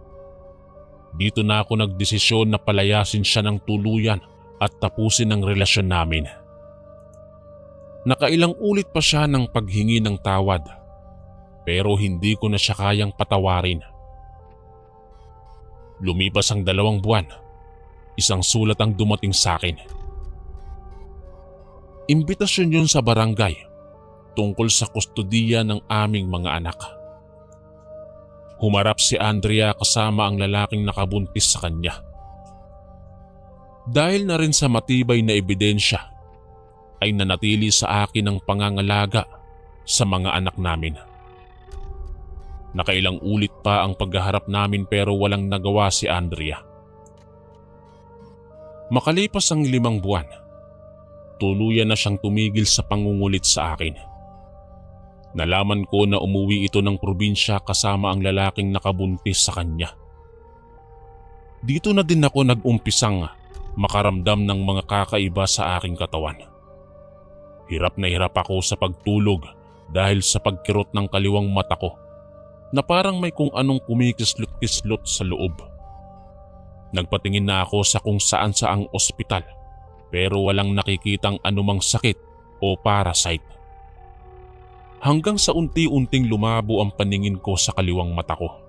Dito na ako nagdesisyon na palayasin siya ng tuluyan at tapusin ang relasyon namin. Nakailang ulit pa siya ng paghingi ng tawad, pero hindi ko na siya kayang patawarin. Lumipas ang 2 buwan, isang sulat ang dumating sa akin. Imbitasyon yun sa barangay tungkol sa kustodiya ng aming mga anak. Humarap si Andrea kasama ang lalaking nakabuntis sa kanya. Dahil na rin sa matibay na ebidensya, ay nanatili sa akin ang pangangalaga sa mga anak namin. Nakailang ulit pa ang paghaharap namin pero walang nagawa si Andrea. Makalipas ang 5 buwan, tuluyan na siyang tumigil sa pangungulit sa akin. Nalaman ko na umuwi ito ng probinsya kasama ang lalaking nakabuntis sa kanya. Dito na din ako nag-umpisang makaramdam ng mga kakaiba sa aking katawan. Hirap na hirap ako sa pagtulog dahil sa pagkirot ng kaliwang mata ko na parang may kung anong kumikislot-kislot sa loob. Nagpatingin na ako sa kung saan saang ospital pero walang nakikitang anumang sakit o parasite. Hanggang sa unti-unting lumabo ang paningin ko sa kaliwang mata ko.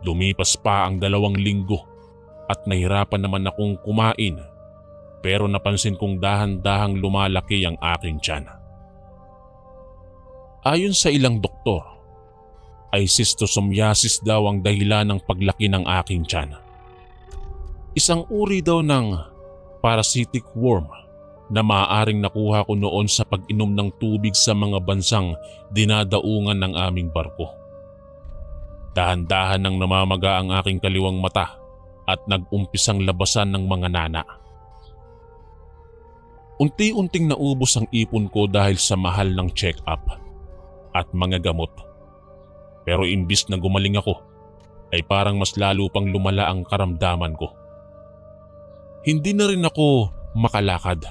Lumipas pa ang 2 linggo at nahirapan naman akong kumain pero napansin kong dahan-dahang lumalaki ang aking tiyan. Ayon sa ilang doktor, ay schistosomiasis daw ang dahilan ng paglaki ng aking tiyan. Isang uri daw ng parasitic worm na maaaring nakuha ko noon sa pag-inom ng tubig sa mga bansang dinadaungan ng aming barko. Dahan-dahan nang namamaga ang aking kaliwang mata at nag-umpisang labasan ng mga nana. Unti-unting naubos ang ipon ko dahil sa mahal ng check-up at mga gamot. Pero imbis na gumaling ako, ay parang mas lalo pang lumala ang karamdaman ko. Hindi na rin ako makalakad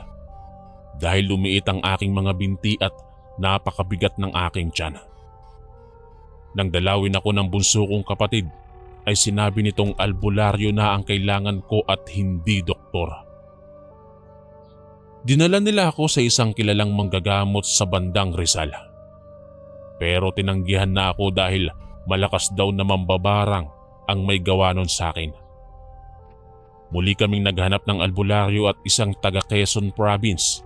dahil lumiit ang aking mga binti at napakabigat ng aking tiyan. Nang dalawin ako ng bunso kong kapatid, ay sinabi nitong albularyo na ang kailangan ko at hindi doktor. Dinala nila ako sa isang kilalang manggagamot sa bandang Rizal. Pero tinanggihan na ako dahil malakas daw na mambabarang ang may gawa nun sa akin. Muli kaming naghanap ng albularyo at isang taga Quezon Province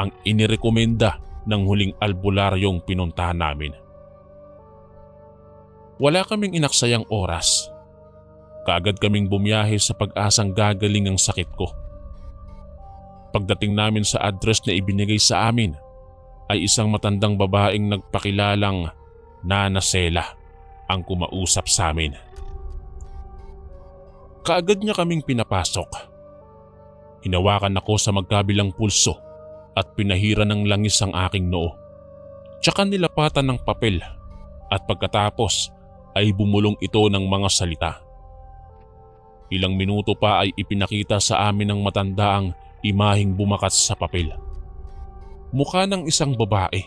ang inirekomenda ng huling albularyong pinuntahan namin. Wala kaming inaksayang oras. Kaagad kaming bumiyahe sa pag-asang gagaling ang sakit ko. Pagdating namin sa address na ibinigay sa amin, ay isang matandang babaeng nagpakilalang Nana Sela ang kumausap sa amin. Kaagad niya kaming pinapasok. Hinawakan ako sa magkabilang pulso at pinahira ng langis ang aking noo. Tsaka nilapatan ng papel at pagkatapos ay bumulong ito ng mga salita. Ilang minuto pa ay ipinakita sa amin ng matanda ang imaheng bumakas sa papel. Mukha ng isang babae.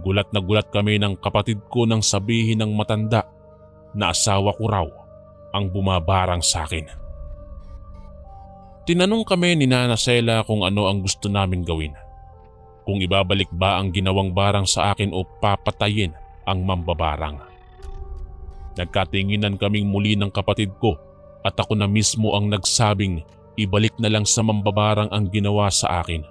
Gulat na gulat kami ng kapatid ko nang sabihin ng matanda na asawa ko raw ang bumabarang sa akin. Tinanong kami ni Nana Sela kung ano ang gusto naming gawin. Kung ibabalik ba ang ginawang barang sa akin o papatayin ang mambabarang. Nagkatinginan kaming muli ng kapatid ko at ako na mismo ang nagsabing ibalik na lang sa mambabarang ang ginawa sa akin.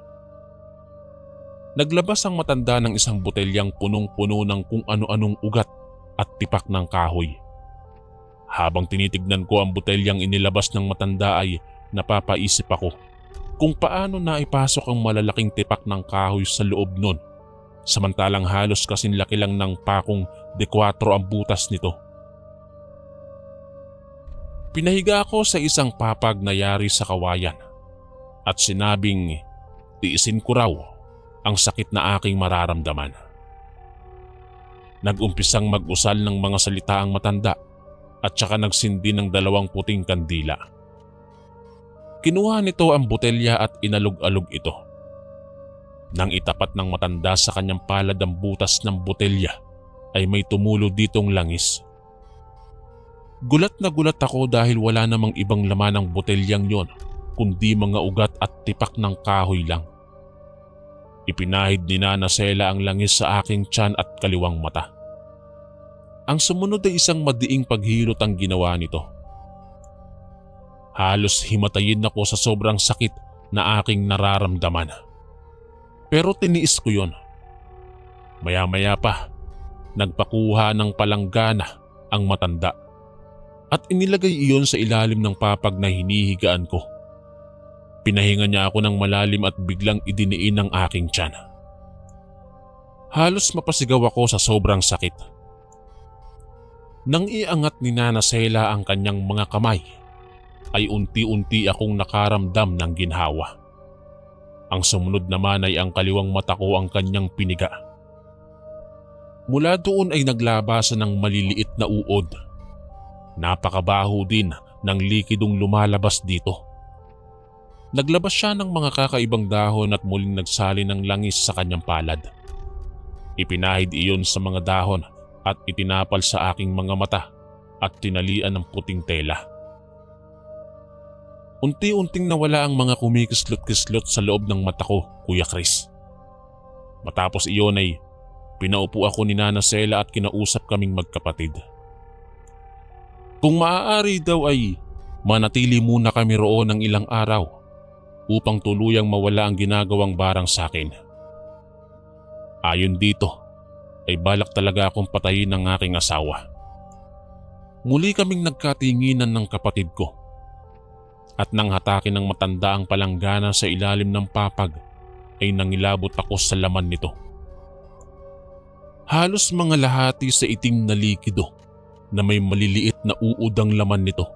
Naglabas ang matanda ng isang botelyang punong-puno ng kung ano-anong ugat at tipak ng kahoy. Habang tinitignan ko ang botelyang inilabas ng matanda ay napapaisip ako kung paano naipasok ang malalaking tipak ng kahoy sa loob nun, samantalang halos kasing laki lang ng pakong D4 ang butas nito. Pinahiga ako sa isang papag na yari sa kawayan at sinabing tiisin ko raw ang sakit na aking mararamdaman. Nag-umpisang mag-usal ng mga salita ang matanda at saka nagsindi ng 2 puting kandila. Kinuha nito ang botelya at inalog-alog ito. Nang itapat ng matanda sa kanyang palad ang butas ng botelya ay may tumulo ditong langis. Gulat na gulat ako dahil wala namang ibang laman ng botelyang yon kundi mga ugat at tipak ng kahoy lang. Ipinahid ni Nana Sela ang langis sa aking tiyan at kaliwang mata. Ang sumunod ay isang madiing paghilot ang ginawa nito. Halos himatayin ako sa sobrang sakit na aking nararamdaman. Pero tiniis ko yon. Maya-maya pa, nagpakuha ng palanggana ang matanda at inilagay iyon sa ilalim ng papag na hinihigaan ko. Pinahinga niya ako ng malalim at biglang idiniin ang aking tiyan. Halos mapasigaw ako sa sobrang sakit. Nang iangat ni Nana Sela ang kanyang mga kamay, ay unti-unti akong nakaramdam ng ginhawa. Ang sumunod naman ay ang kaliwang mata ko ang kanyang piniga. Mula doon ay naglabasan ng maliliit na uod. Napakabaho din ng likidong lumalabas dito. Naglabas siya ng mga kakaibang dahon at muling nagsali ng langis sa kanyang palad. Ipinahid iyon sa mga dahon at itinapal sa aking mga mata at tinalian ng puting tela. Unti-unting nawala ang mga kumikislot-kislot sa loob ng mata ko, Kuya Chris. Matapos iyon ay pinaupo ako ni Nana Sela at kinausap kaming magkapatid. Kung maaari daw ay manatili muna kami roon ng ilang araw upang tuluyang mawala ang ginagawang barang sa akin. Ayon dito ay balak talaga akong patayin ng aking asawa. Muli kaming nagkatinginan ng kapatid ko at nang hatakin ng matanda ang palanggana sa ilalim ng papag ay nangilabot ako sa laman nito. Halos mga lahati sa itim na likido na may maliliit na uod ang laman nito.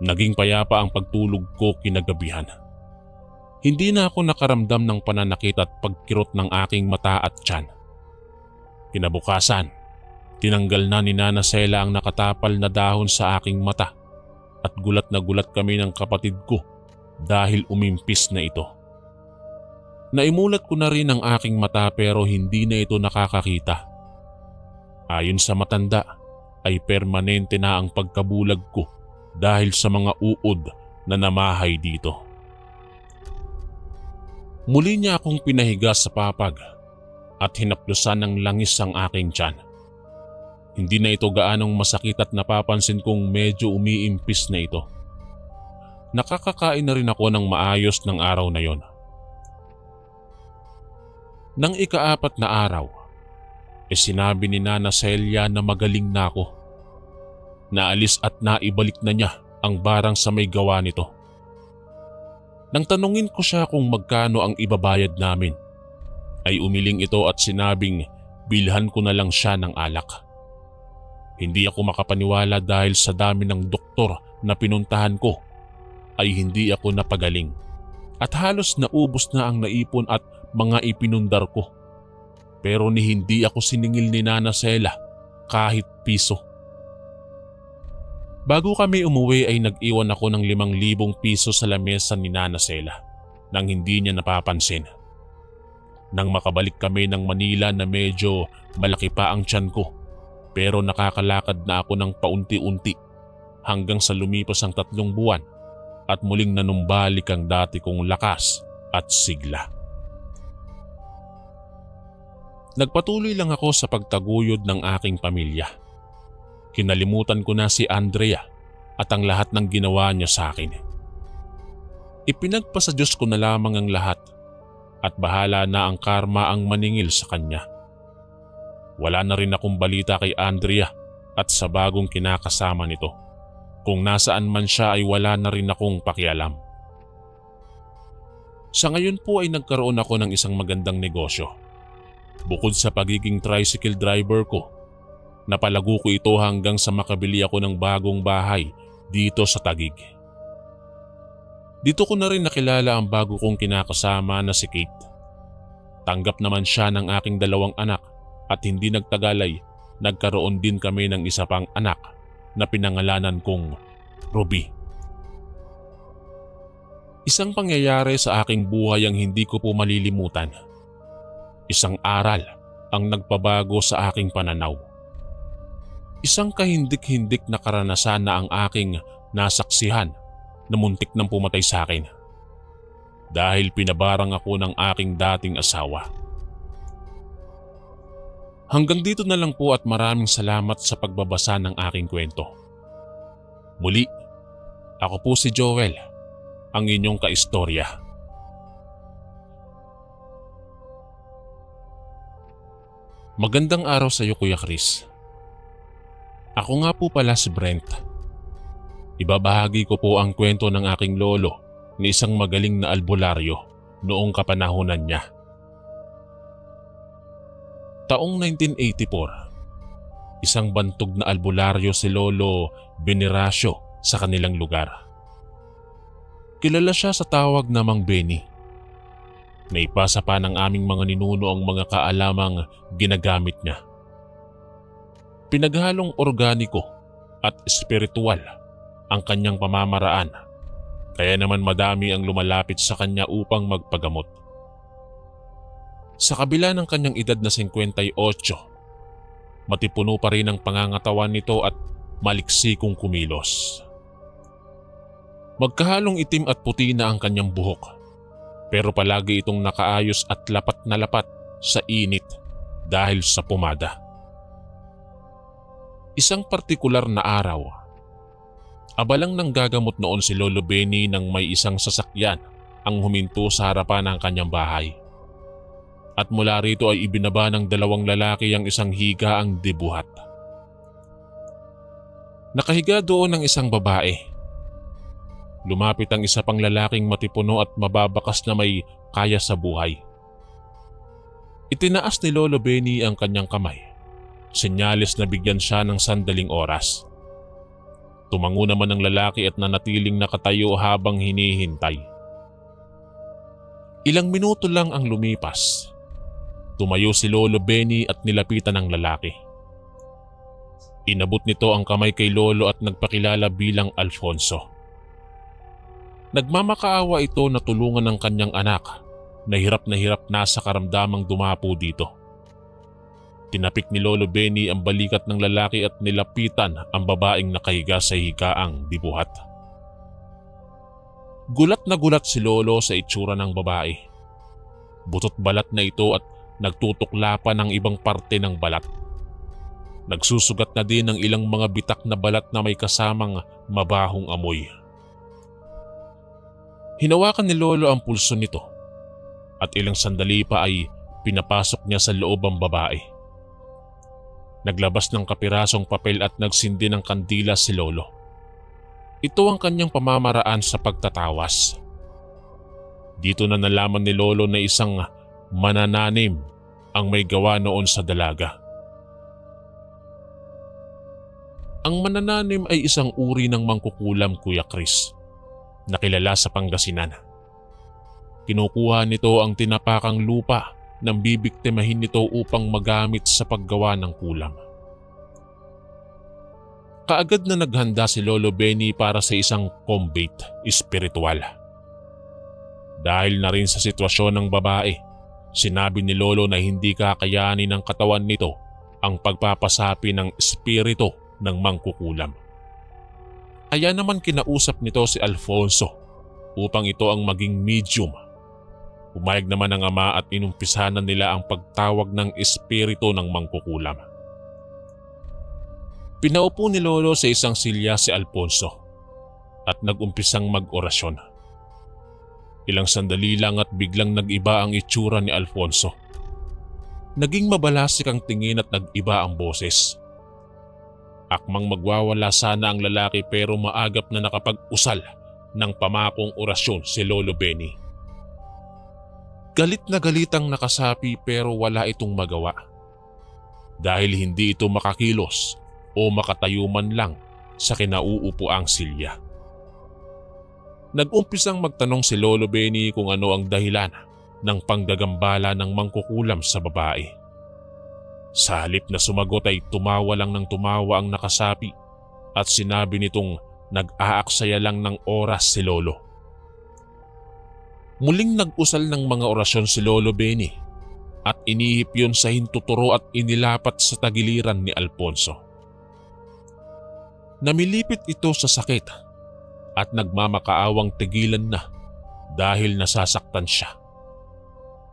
Naging payapa ang pagtulog ko kinagabihan. Hindi na ako nakaramdam ng pananakit at pagkirot ng aking mata at tiyan. Kinabukasan, tinanggal na ni Nana Sela ang nakatapal na dahon sa aking mata at gulat na gulat kami ng kapatid ko dahil umimpis na ito. Naimulat ko na rin ang aking mata pero hindi na ito nakakakita. Ayon sa matanda ay permanente na ang pagkabulag ko dahil sa mga uod na namahay dito. Muli niya akong pinahiga sa papag at hinaplusan ng langis ang aking tiyan. Hindi na ito gaanong masakit at napapansin kong medyo umiimpis na ito. Nakakakain na rin ako ng maayos ng araw na yon. Nang ika-4 na araw, sinabi ni Nana Celia na magaling na ako. Naalis at naibalik na niya ang barang sa may gawa nito. Nang tanungin ko siya kung magkano ang ibabayad namin, ay umiling ito at sinabing bilhan ko na lang siya ng alak. Hindi ako makapaniwala dahil sa dami ng doktor na pinuntahan ko ay hindi ako napagaling at halos naubos na ang naipon at mga ipinundar ko. Pero hindi ako siningil ni Nana Sela kahit piso. Bago kami umuwi ay nag-iwan ako ng 5,000 piso sa lamesa ni Nana Sela nang hindi niya napapansin. Nang makabalik kami ng Manila na medyo malaki pa ang tiyan ko pero nakakalakad na ako ng paunti-unti hanggang sa lumipas ang 3 buwan at muling nanumbalik ang dati kong lakas at sigla. Nagpatuloy lang ako sa pagtaguyod ng aking pamilya. Kinalimutan ko na si Andrea at ang lahat ng ginawa niya sa akin. Ipinagpasa Diyos ko na lamang ang lahat at bahala na ang karma ang maningil sa kanya. wala na rin akong balita kay Andrea at sa bagong kinakasama nito. Kung nasaan man siya ay wala na rin akong pakialam. Sa ngayon po ay nagkaroon ako ng isang magandang negosyo. Bukod sa pagiging tricycle driver ko, napalago ko ito hanggang sa makabili ako ng bagong bahay dito sa Taguig. Dito ko na rin nakilala ang bago kong kinakasama na si Kate. Tanggap naman siya ng aking 2 anak at hindi nagtagalay, nagkaroon din kami ng isa pang anak na pinangalanan kong Ruby. Isang pangyayari sa aking buhay ang hindi ko po malilimutan. Isang aral ang nagpabago sa aking pananaw. Isang kahindik-hindik na karanasan na ang aking nasaksihan na muntik nang pumatay sa akin dahil pinabarang ako ng aking dating asawa. Hanggang dito na lang po at maraming salamat sa pagbabasa ng aking kwento. Muli, ako po si Joel, ang inyong kaistorya. Magandang araw sa iyo, Kuya Chris. Ako nga po pala si Brent. Ibabahagi ko po ang kwento ng aking lolo na isang magaling na albularyo noong kapanahunan niya. Taong 1984, isang bantog na albularyo si Lolo Veneracio sa kanilang lugar. Kilala siya sa tawag na Mang Benny. Naipasa pa ng aming mga ninuno ang mga kaalamang ginagamit niya. Pinaghalong organiko at espiritual ang kanyang pamamaraan, kaya naman madami ang lumalapit sa kanya upang magpagamot. Sa kabila ng kanyang edad na 58, matipuno pa rin ang pangangatawan nito at maliksikong kumilos. Magkahalong itim at puti na ang kanyang buhok, pero palagi itong nakaayos at lapat na lapat sa init dahil sa pumada. Isang partikular na araw, abalang nanggagamot noon si Lolo Benny nang may isang sasakyan ang huminto sa harapan ng kanyang bahay. At mula rito ay ibinaba ng 2 lalaki ang isang higaang dibuhat. Nakahiga doon ang isang babae. Lumapit ang isa pang lalaking matipuno at mababakas na may kaya sa buhay. Itinaas ni Lolo Benny ang kanyang kamay. Senyales na bigyan siya ng sandaling oras. Tumango naman ang lalaki at nanatiling nakatayo habang hinihintay. Ilang minuto lang ang lumipas. Tumayo si Lolo Benny at nilapitan ng lalaki. Inabot nito ang kamay kay Lolo at nagpakilala bilang Alfonso. Nagmamakaawa ito na tulungan ng kanyang anak na hirap na sa karamdamang dumapo dito. Tinapik ni Lolo Benny ang balikat ng lalaki at nilapitan ang babaeng nakahiga sa higaang dibuhat. Gulat na gulat si Lolo sa itsura ng babae. Butot balat na ito at nagtutukla pa ng ibang parte ng balat. Nagsusugat na din ng ilang mga bitak na balat na may kasamang mabahong amoy. Hinawakan ni Lolo ang pulso nito at ilang sandali pa ay pinapasok niya sa loob ang babae. Naglabas ng kapirasong papel at nagsindi ng kandila si Lolo. Ito ang kanyang pamamaraan sa pagtatawas. Dito na nalaman ni Lolo na isang manananim ang may gawa noon sa dalaga. Ang manananim ay isang uri ng mangkukulam, Kuya Chris, na kilala sa Pangasinan. Kinukuha nito ang tinapakang lupa nang bibiktimahin nito upang magamit sa paggawa ng kulam. Kaagad na naghanda si Lolo Benny para sa isang combat espiritual. Dahil na rin sa sitwasyon ng babae, sinabi ni Lolo na hindi kakayanin ng katawan nito ang pagpapasapi ng espiritu ng mangkukulam. Kaya naman kinausap nito si Alfonso upang ito ang maging medium. Pumayag naman ang ama at inumpisahan nila ang pagtawag ng espiritu ng mangkukulam. Pinaupo ni Lolo sa isang silya si Alfonso at nag-umpisang mag-orasyon. Ilang sandali lang at biglang nag-iba ang itsura ni Alfonso. Naging mabalasik ang tingin at nag-iba ang boses. Akmang magwawala sana ang lalaki pero maagap na nakapag-usal ng pamakong orasyon si Lolo Benny. Galit na galit ang nakasapi pero wala itong magawa. Dahil hindi ito makakilos o makatayo man lang sa kinauupuang silya. Nag-umpisang magtanong si Lolo Benny kung ano ang dahilan ng panggagambala ng mangkukulam sa babae. Sa halip na sumagot ay tumawa lang ng tumawa ang nakasapi at sinabi nitong nag-aaksaya lang ng oras si Lolo. Muling nag-usal ng mga orasyon si Lolo Benny at inihip yun sa hintuturo at inilapat sa tagiliran ni Alfonso. Namilipit ito sa sakit at nagmamakaawang tigilan na dahil nasasaktan siya.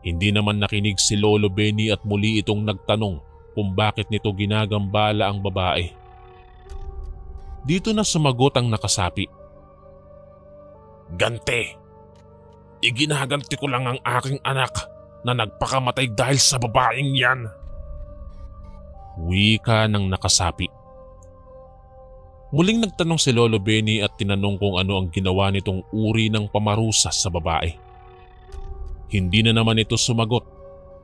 Hindi naman nakinig si Lolo Benny at muli itong nagtanong kung bakit nito ginagambala ang babae. Dito na sumagot ang nakasapi. "Ganti! Iginaganti ko lang ang aking anak na nagpakamatay dahil sa babaeng yan." Wika ng nakasapi. Muling nagtanong si Lolo Benny at tinanong kung ano ang ginawa nitong uri ng pamarusa sa babae. Hindi na naman ito sumagot,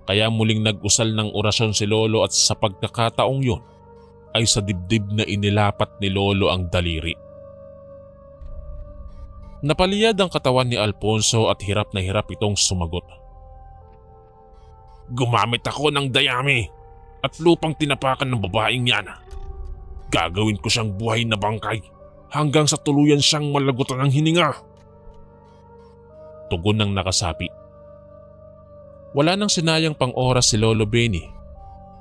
kaya muling nag-usal ng orasyon si Lolo at sa pagkakataong yun ay sa dibdib na inilapat ni Lolo ang daliri. Napaliyad ang katawan ni Alfonso at hirap na hirap itong sumagot. "Gumamit ako ng dayami at lupang tinapakan ng babaeng yan. Gagawin ko siyang buhay na bangkay hanggang sa tuluyan siyang malagutan ng hininga." Tugon ng nakasapi. Wala nang sinayang pang oras si Lolo Benny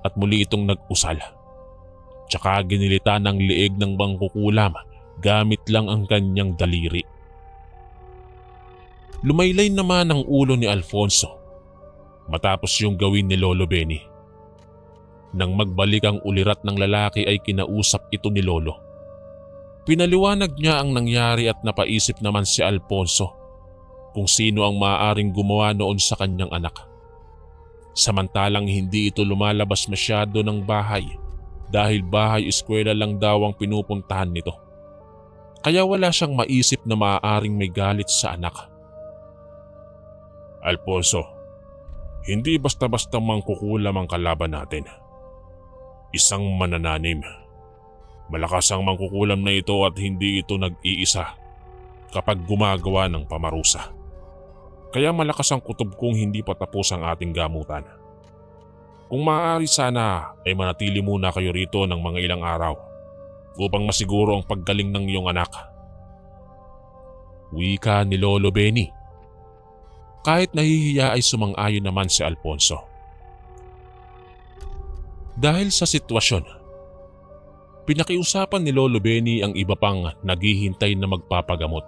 at muli itong nag-usal. Tsaka ginilita ng liig ng mangkukulam gamit lang ang kanyang daliri. Lumaylay naman ang ulo ni Alfonso matapos yung gawin ni Lolo Benny. Nang magbalik ang ulirat ng lalaki ay kinausap ito ni Lolo. Pinaliwanag niya ang nangyari at napaisip naman si Alfonso kung sino ang maaaring gumawa noon sa kanyang anak. Samantalang hindi ito lumalabas masyado ng bahay dahil bahay-eskwela lang daw ang pinupuntahan nito. Kaya wala siyang maisip na maaaring may galit sa anak. "Alfonso, hindi basta-basta mangkukulam ang kalaban natin. Isang manananim. Malakas ang mangkukulam na ito at hindi ito nag-iisa kapag gumagawa ng pamarusa. Kaya malakas ang kutob kung hindi pa tapos ang ating gamutan. Kung maaari sana ay manatili muna kayo rito ng mga ilang araw upang masiguro ang paggaling ng iyong anak." Wika ni Lolo Benny. Kahit nahihiya ay sumang-ayon naman si Alfonso. Dahil sa sitwasyon, pinakiusapan ni Lolo Benny ang iba pang naghihintay na magpapagamot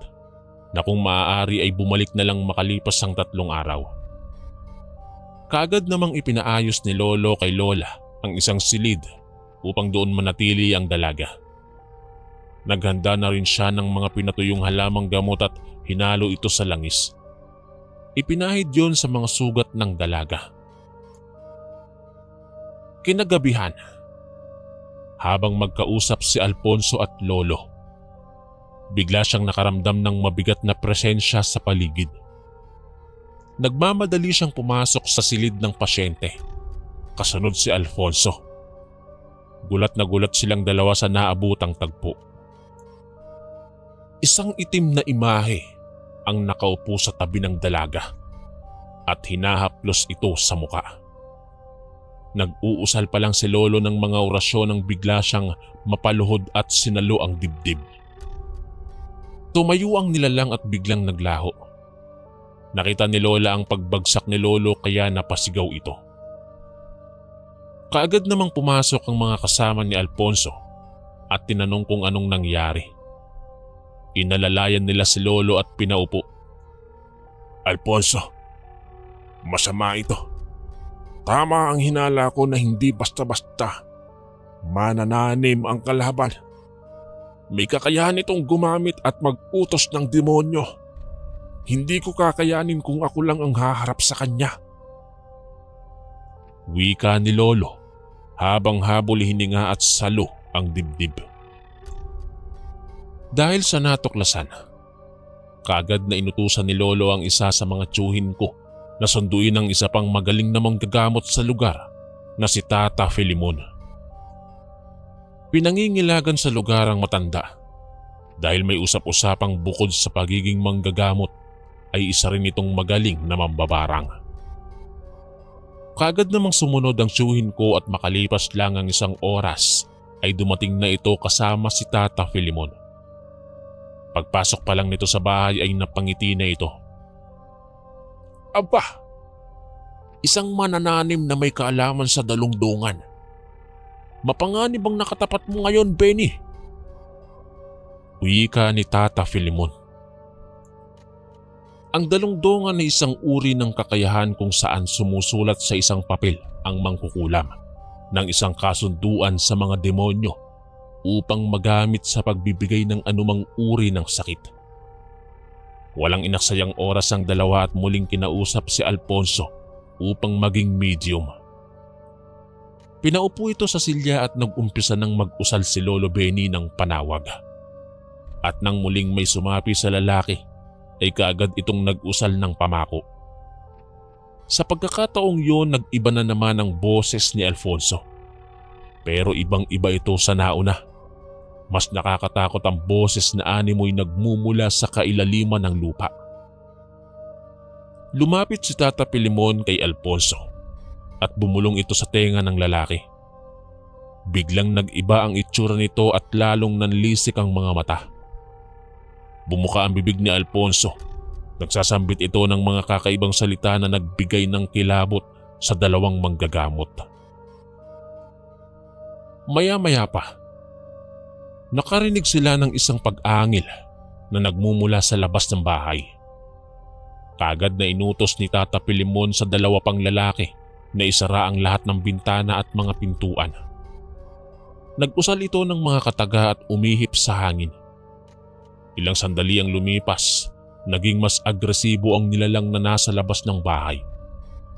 na kung maaari ay bumalik na lang makalipas ang 3 araw. Kaagad namang ipinaayos ni Lolo kay Lola ang isang silid upang doon manatili ang dalaga. Naghanda na rin siya ng mga pinatuyong halamang gamot at hinalo ito sa langis. Ipinahid yon sa mga sugat ng dalaga. Kinagabihan, habang magkausap si Alfonso at Lolo, bigla siyang nakaramdam ng mabigat na presensya sa paligid. Nagmamadali siyang pumasok sa silid ng pasyente. Kasunod si Alfonso. Gulat na gulat silang dalawa sa naabutang tagpo. Isang itim na imahe ang nakaupo sa tabi ng dalaga at hinahaplos ito sa muka. Nag-uusal pa lang si Lolo ng mga orasyon nang bigla siyang mapaluhod at sinalo ang dibdib. Tumayo ang nilalang at biglang naglaho. Nakita ni Lola ang pagbagsak ni Lolo kaya napasigaw ito. Kaagad namang pumasok ang mga kasama ni Alfonso at tinanong kung anong nangyari. Inalalayan nila si Lolo at pinaupo. "Alfonso, masama ito. Tama ang hinala ko na hindi basta-basta manananim ang kalaban. May kakayahan itong gumamit at mag-utos ng demonyo. Hindi ko kakayanin kung ako lang ang haharap sa kanya." Wika ni Lolo habang habol hininga at salo ang dibdib. Dahil sa natuklasan, kaagad na inutusan ni Lolo ang isa sa mga tiyuhin ko na sunduin ang isa pang magaling na manggagamot sa lugar na si Tata Filimon. Pinangingilagan sa lugar ang matanda dahil may usap-usapang bukod sa pagiging manggagamot ay isa rin itong magaling na mambabarang. Kaagad namang sumunod ang tiyuhin ko at makalipas lang ang isang oras ay dumating na ito kasama si Tata Filimon. Pagpasok pa lang nito sa bahay ay napangiti na ito. Aba, isang manananim na may kaalaman sa dalungdungan. Mapanganib ang nakatapat mo ngayon, Benny. Wika ni Tata Filimon. Ang dalungdungan ay isang uri ng kakayahan kung saan sumusulat sa isang papel ang mangkukulam ng isang kasunduan sa mga demonyo upang magamit sa pagbibigay ng anumang uri ng sakit. Walang inaksayang oras ang dalawa at muling kinausap si Alfonso upang maging medium. Pinaupo ito sa silya at nag-umpisa ng mag-usal si Lolo Benny ng panawag. At nang muling may sumapi sa lalaki, ay kaagad itong nag-usal ng pamako. Sa pagkakataong yun, nag-iba na naman ang boses ni Alfonso. Pero ibang-iba ito sa nauna. Mas nakakatakot ang boses na animoy nagmumula sa kailaliman ng lupa. Lumapit si Tata Filimon kay Alfonso at bumulong ito sa tenga ng lalaki. Biglang nag-iba ang itsura nito at lalong nanlisik ang mga mata. Bumuka ang bibig ni Alfonso. Nagsasambit ito ng mga kakaibang salita na nagbigay ng kilabot sa dalawang manggagamot. Maya-maya pa, nakarinig sila ng isang pag-angil na nagmumula sa labas ng bahay. Kaagad na inutos ni Tata Filimon sa dalawa pang lalaki na isara ang lahat ng bintana at mga pintuan. Nag-usal ito ng mga kataga at umihip sa hangin. Ilang sandali ang lumipas, naging mas agresibo ang nilalang na nasa labas ng bahay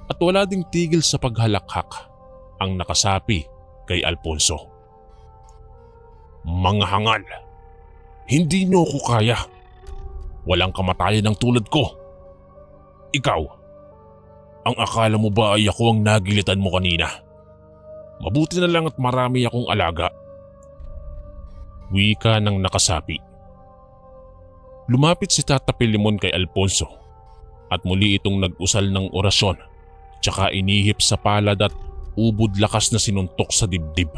at wala ding tigil sa paghalakhak ang nakasapi kay Alfonso. Mga hangal, hindi niyo ko kaya. Walang kamatayan ng tulad ko. Ikaw, ang akala mo ba ay ako ang nagilitan mo kanina? Mabuti na lang at marami akong alaga. Wika ng nakasapi. Lumapit si Tata Filimon kay Alfonso at muli itong nag-usal ng orasyon tsaka inihip sa palad at ubod lakas na sinuntok sa dibdib.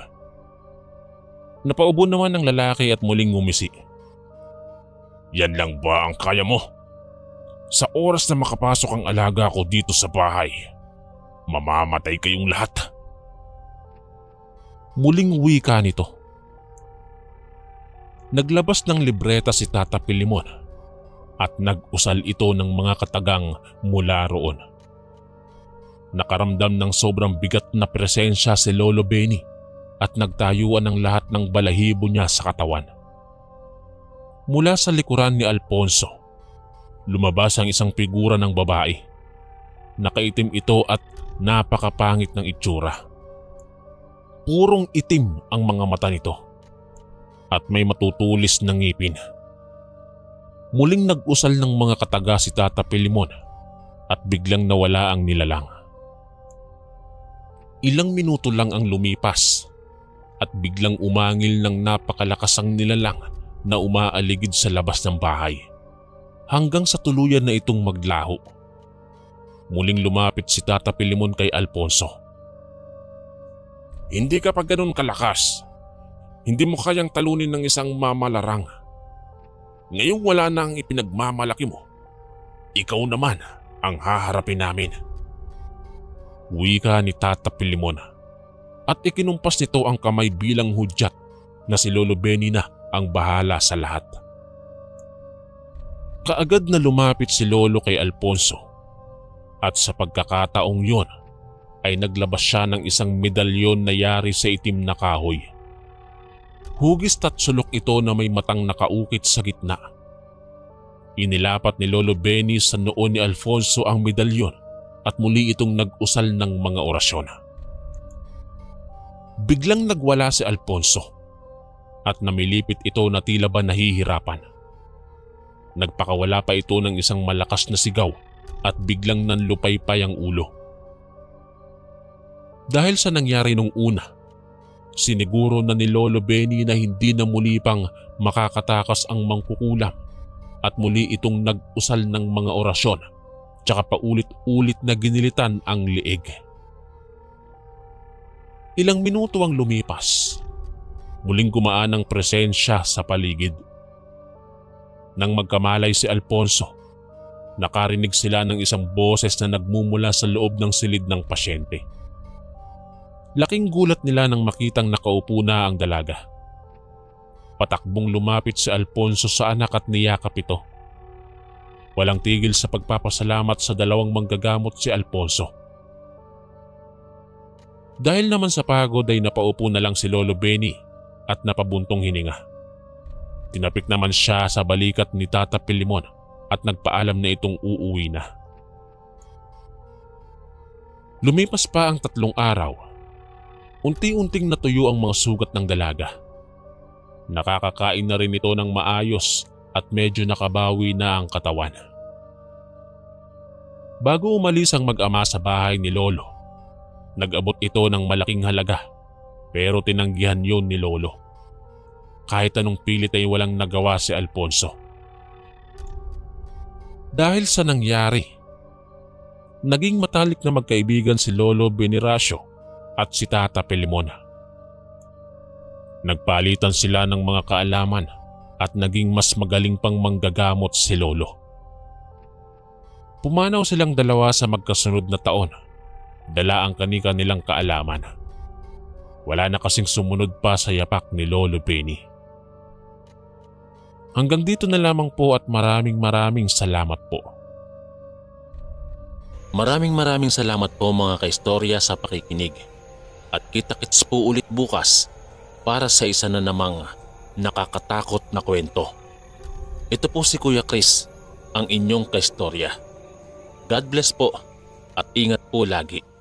Napaubo naman ang lalaki at muling ngumisi. Yan lang ba ang kaya mo? Sa oras na makapasok ang alaga ko dito sa bahay, mamamatay kayong lahat. Muling wika nito. Naglabas ng libreta si Tata Filimon at nag-usal ito ng mga katagang mula roon. Nakaramdam ng sobrang bigat na presensya si Lolo Benny at nagtayuan ng lahat ng balahibo niya sa katawan. Mula sa likuran ni Alfonso, lumabas ang isang figura ng babae. Nakaitim ito at napakapangit ng itsura. Purong itim ang mga mata nito at may matutulis na ngipin. Muling nag-usal ng mga kataga si Tata Filimon at biglang nawala ang nilalang. Ilang minuto lang ang lumipas at biglang umangil ng napakalakas ang nilalang na umaaligid sa labas ng bahay hanggang sa tuluyan na itong maglaho. Muling lumapit si Tata Filimon kay Alfonso. Hindi ka pa ganun kalakas. Hindi mo kayang talunin ng isang mamalarang. Ngayong wala na ang ipinagmamalaki mo, ikaw naman ang haharapin namin. Wika ni Tata Filimon at ikinumpas nito ang kamay bilang hudyat na si Lolo Benny na ang bahala sa lahat. Kaagad na lumapit si Lolo kay Alfonso at sa pagkakataong yon ay naglabas siya ng isang medalyon na yari sa itim na kahoy. Hugis at sulok ito na may matang nakaukit sa gitna. Inilapat ni Lolo Benny sa noo ni Alfonso ang medalyon at muli itong nag-usal ng mga orasyon. Biglang nagwala si Alfonso at namilipit ito na tila ba nahihirapan. Nagpakawala pa ito ng isang malakas na sigaw at biglang nanlupaypay ang ulo. Dahil sa nangyari nung una, siniguro na ni Lolo Benny na hindi na muli pang makakatakas ang mangkukulam at muli itong nag-usal ng mga orasyon tsaka paulit-ulit na ginilitan ang liig. Ilang minuto ang lumipas. Muling gumaan ang presensya sa paligid. Nang magkamalay si Alfonso, nakarinig sila ng isang boses na nagmumula sa loob ng silid ng pasyente. Laking gulat nila nang makitang nakaupo na ang dalaga. Patakbong lumapit si Alfonso sa anak at niyakap ito. Walang tigil sa pagpapasalamat sa dalawang manggagamot si Alfonso. Dahil naman sa pagod ay napaupo na lang si Lolo Benny at napabuntong hininga. Tinapik naman siya sa balikat ni Tata Pilimon at nagpaalam na itong uuwi na. Lumipas pa ang 3 araw. Unti-unting natuyo ang mga sugat ng dalaga. Nakakakain na rin ito ng maayos at medyo nakabawi na ang katawan. Bago umalis ang mag-ama sa bahay ni Lolo, nag-abot ito ng malaking halaga pero tinanggihan yun ni Lolo. Kahit anong pilit ay walang nagawa si Alfonso. Dahil sa nangyari, naging matalik na magkaibigan si Lolo Benifacio at si Tata Pilimon. Nagpalitan sila ng mga kaalaman at naging mas magaling pang manggagamot si Lolo. Pumanaw silang dalawa sa magkasunod na taon. Dala ang kani-kanilang kaalaman. Wala na kasing sumunod pa sa yapak ni Lolo Benny. Hanggang dito na lamang po at maraming salamat po. Maraming salamat po mga kaistorya sa pakikinig. At kita-kits po ulit bukas para sa isa na namang nakakatakot na kwento. Ito po si Kuya Chris, ang inyong kaistorya. God bless po at ingat po lagi.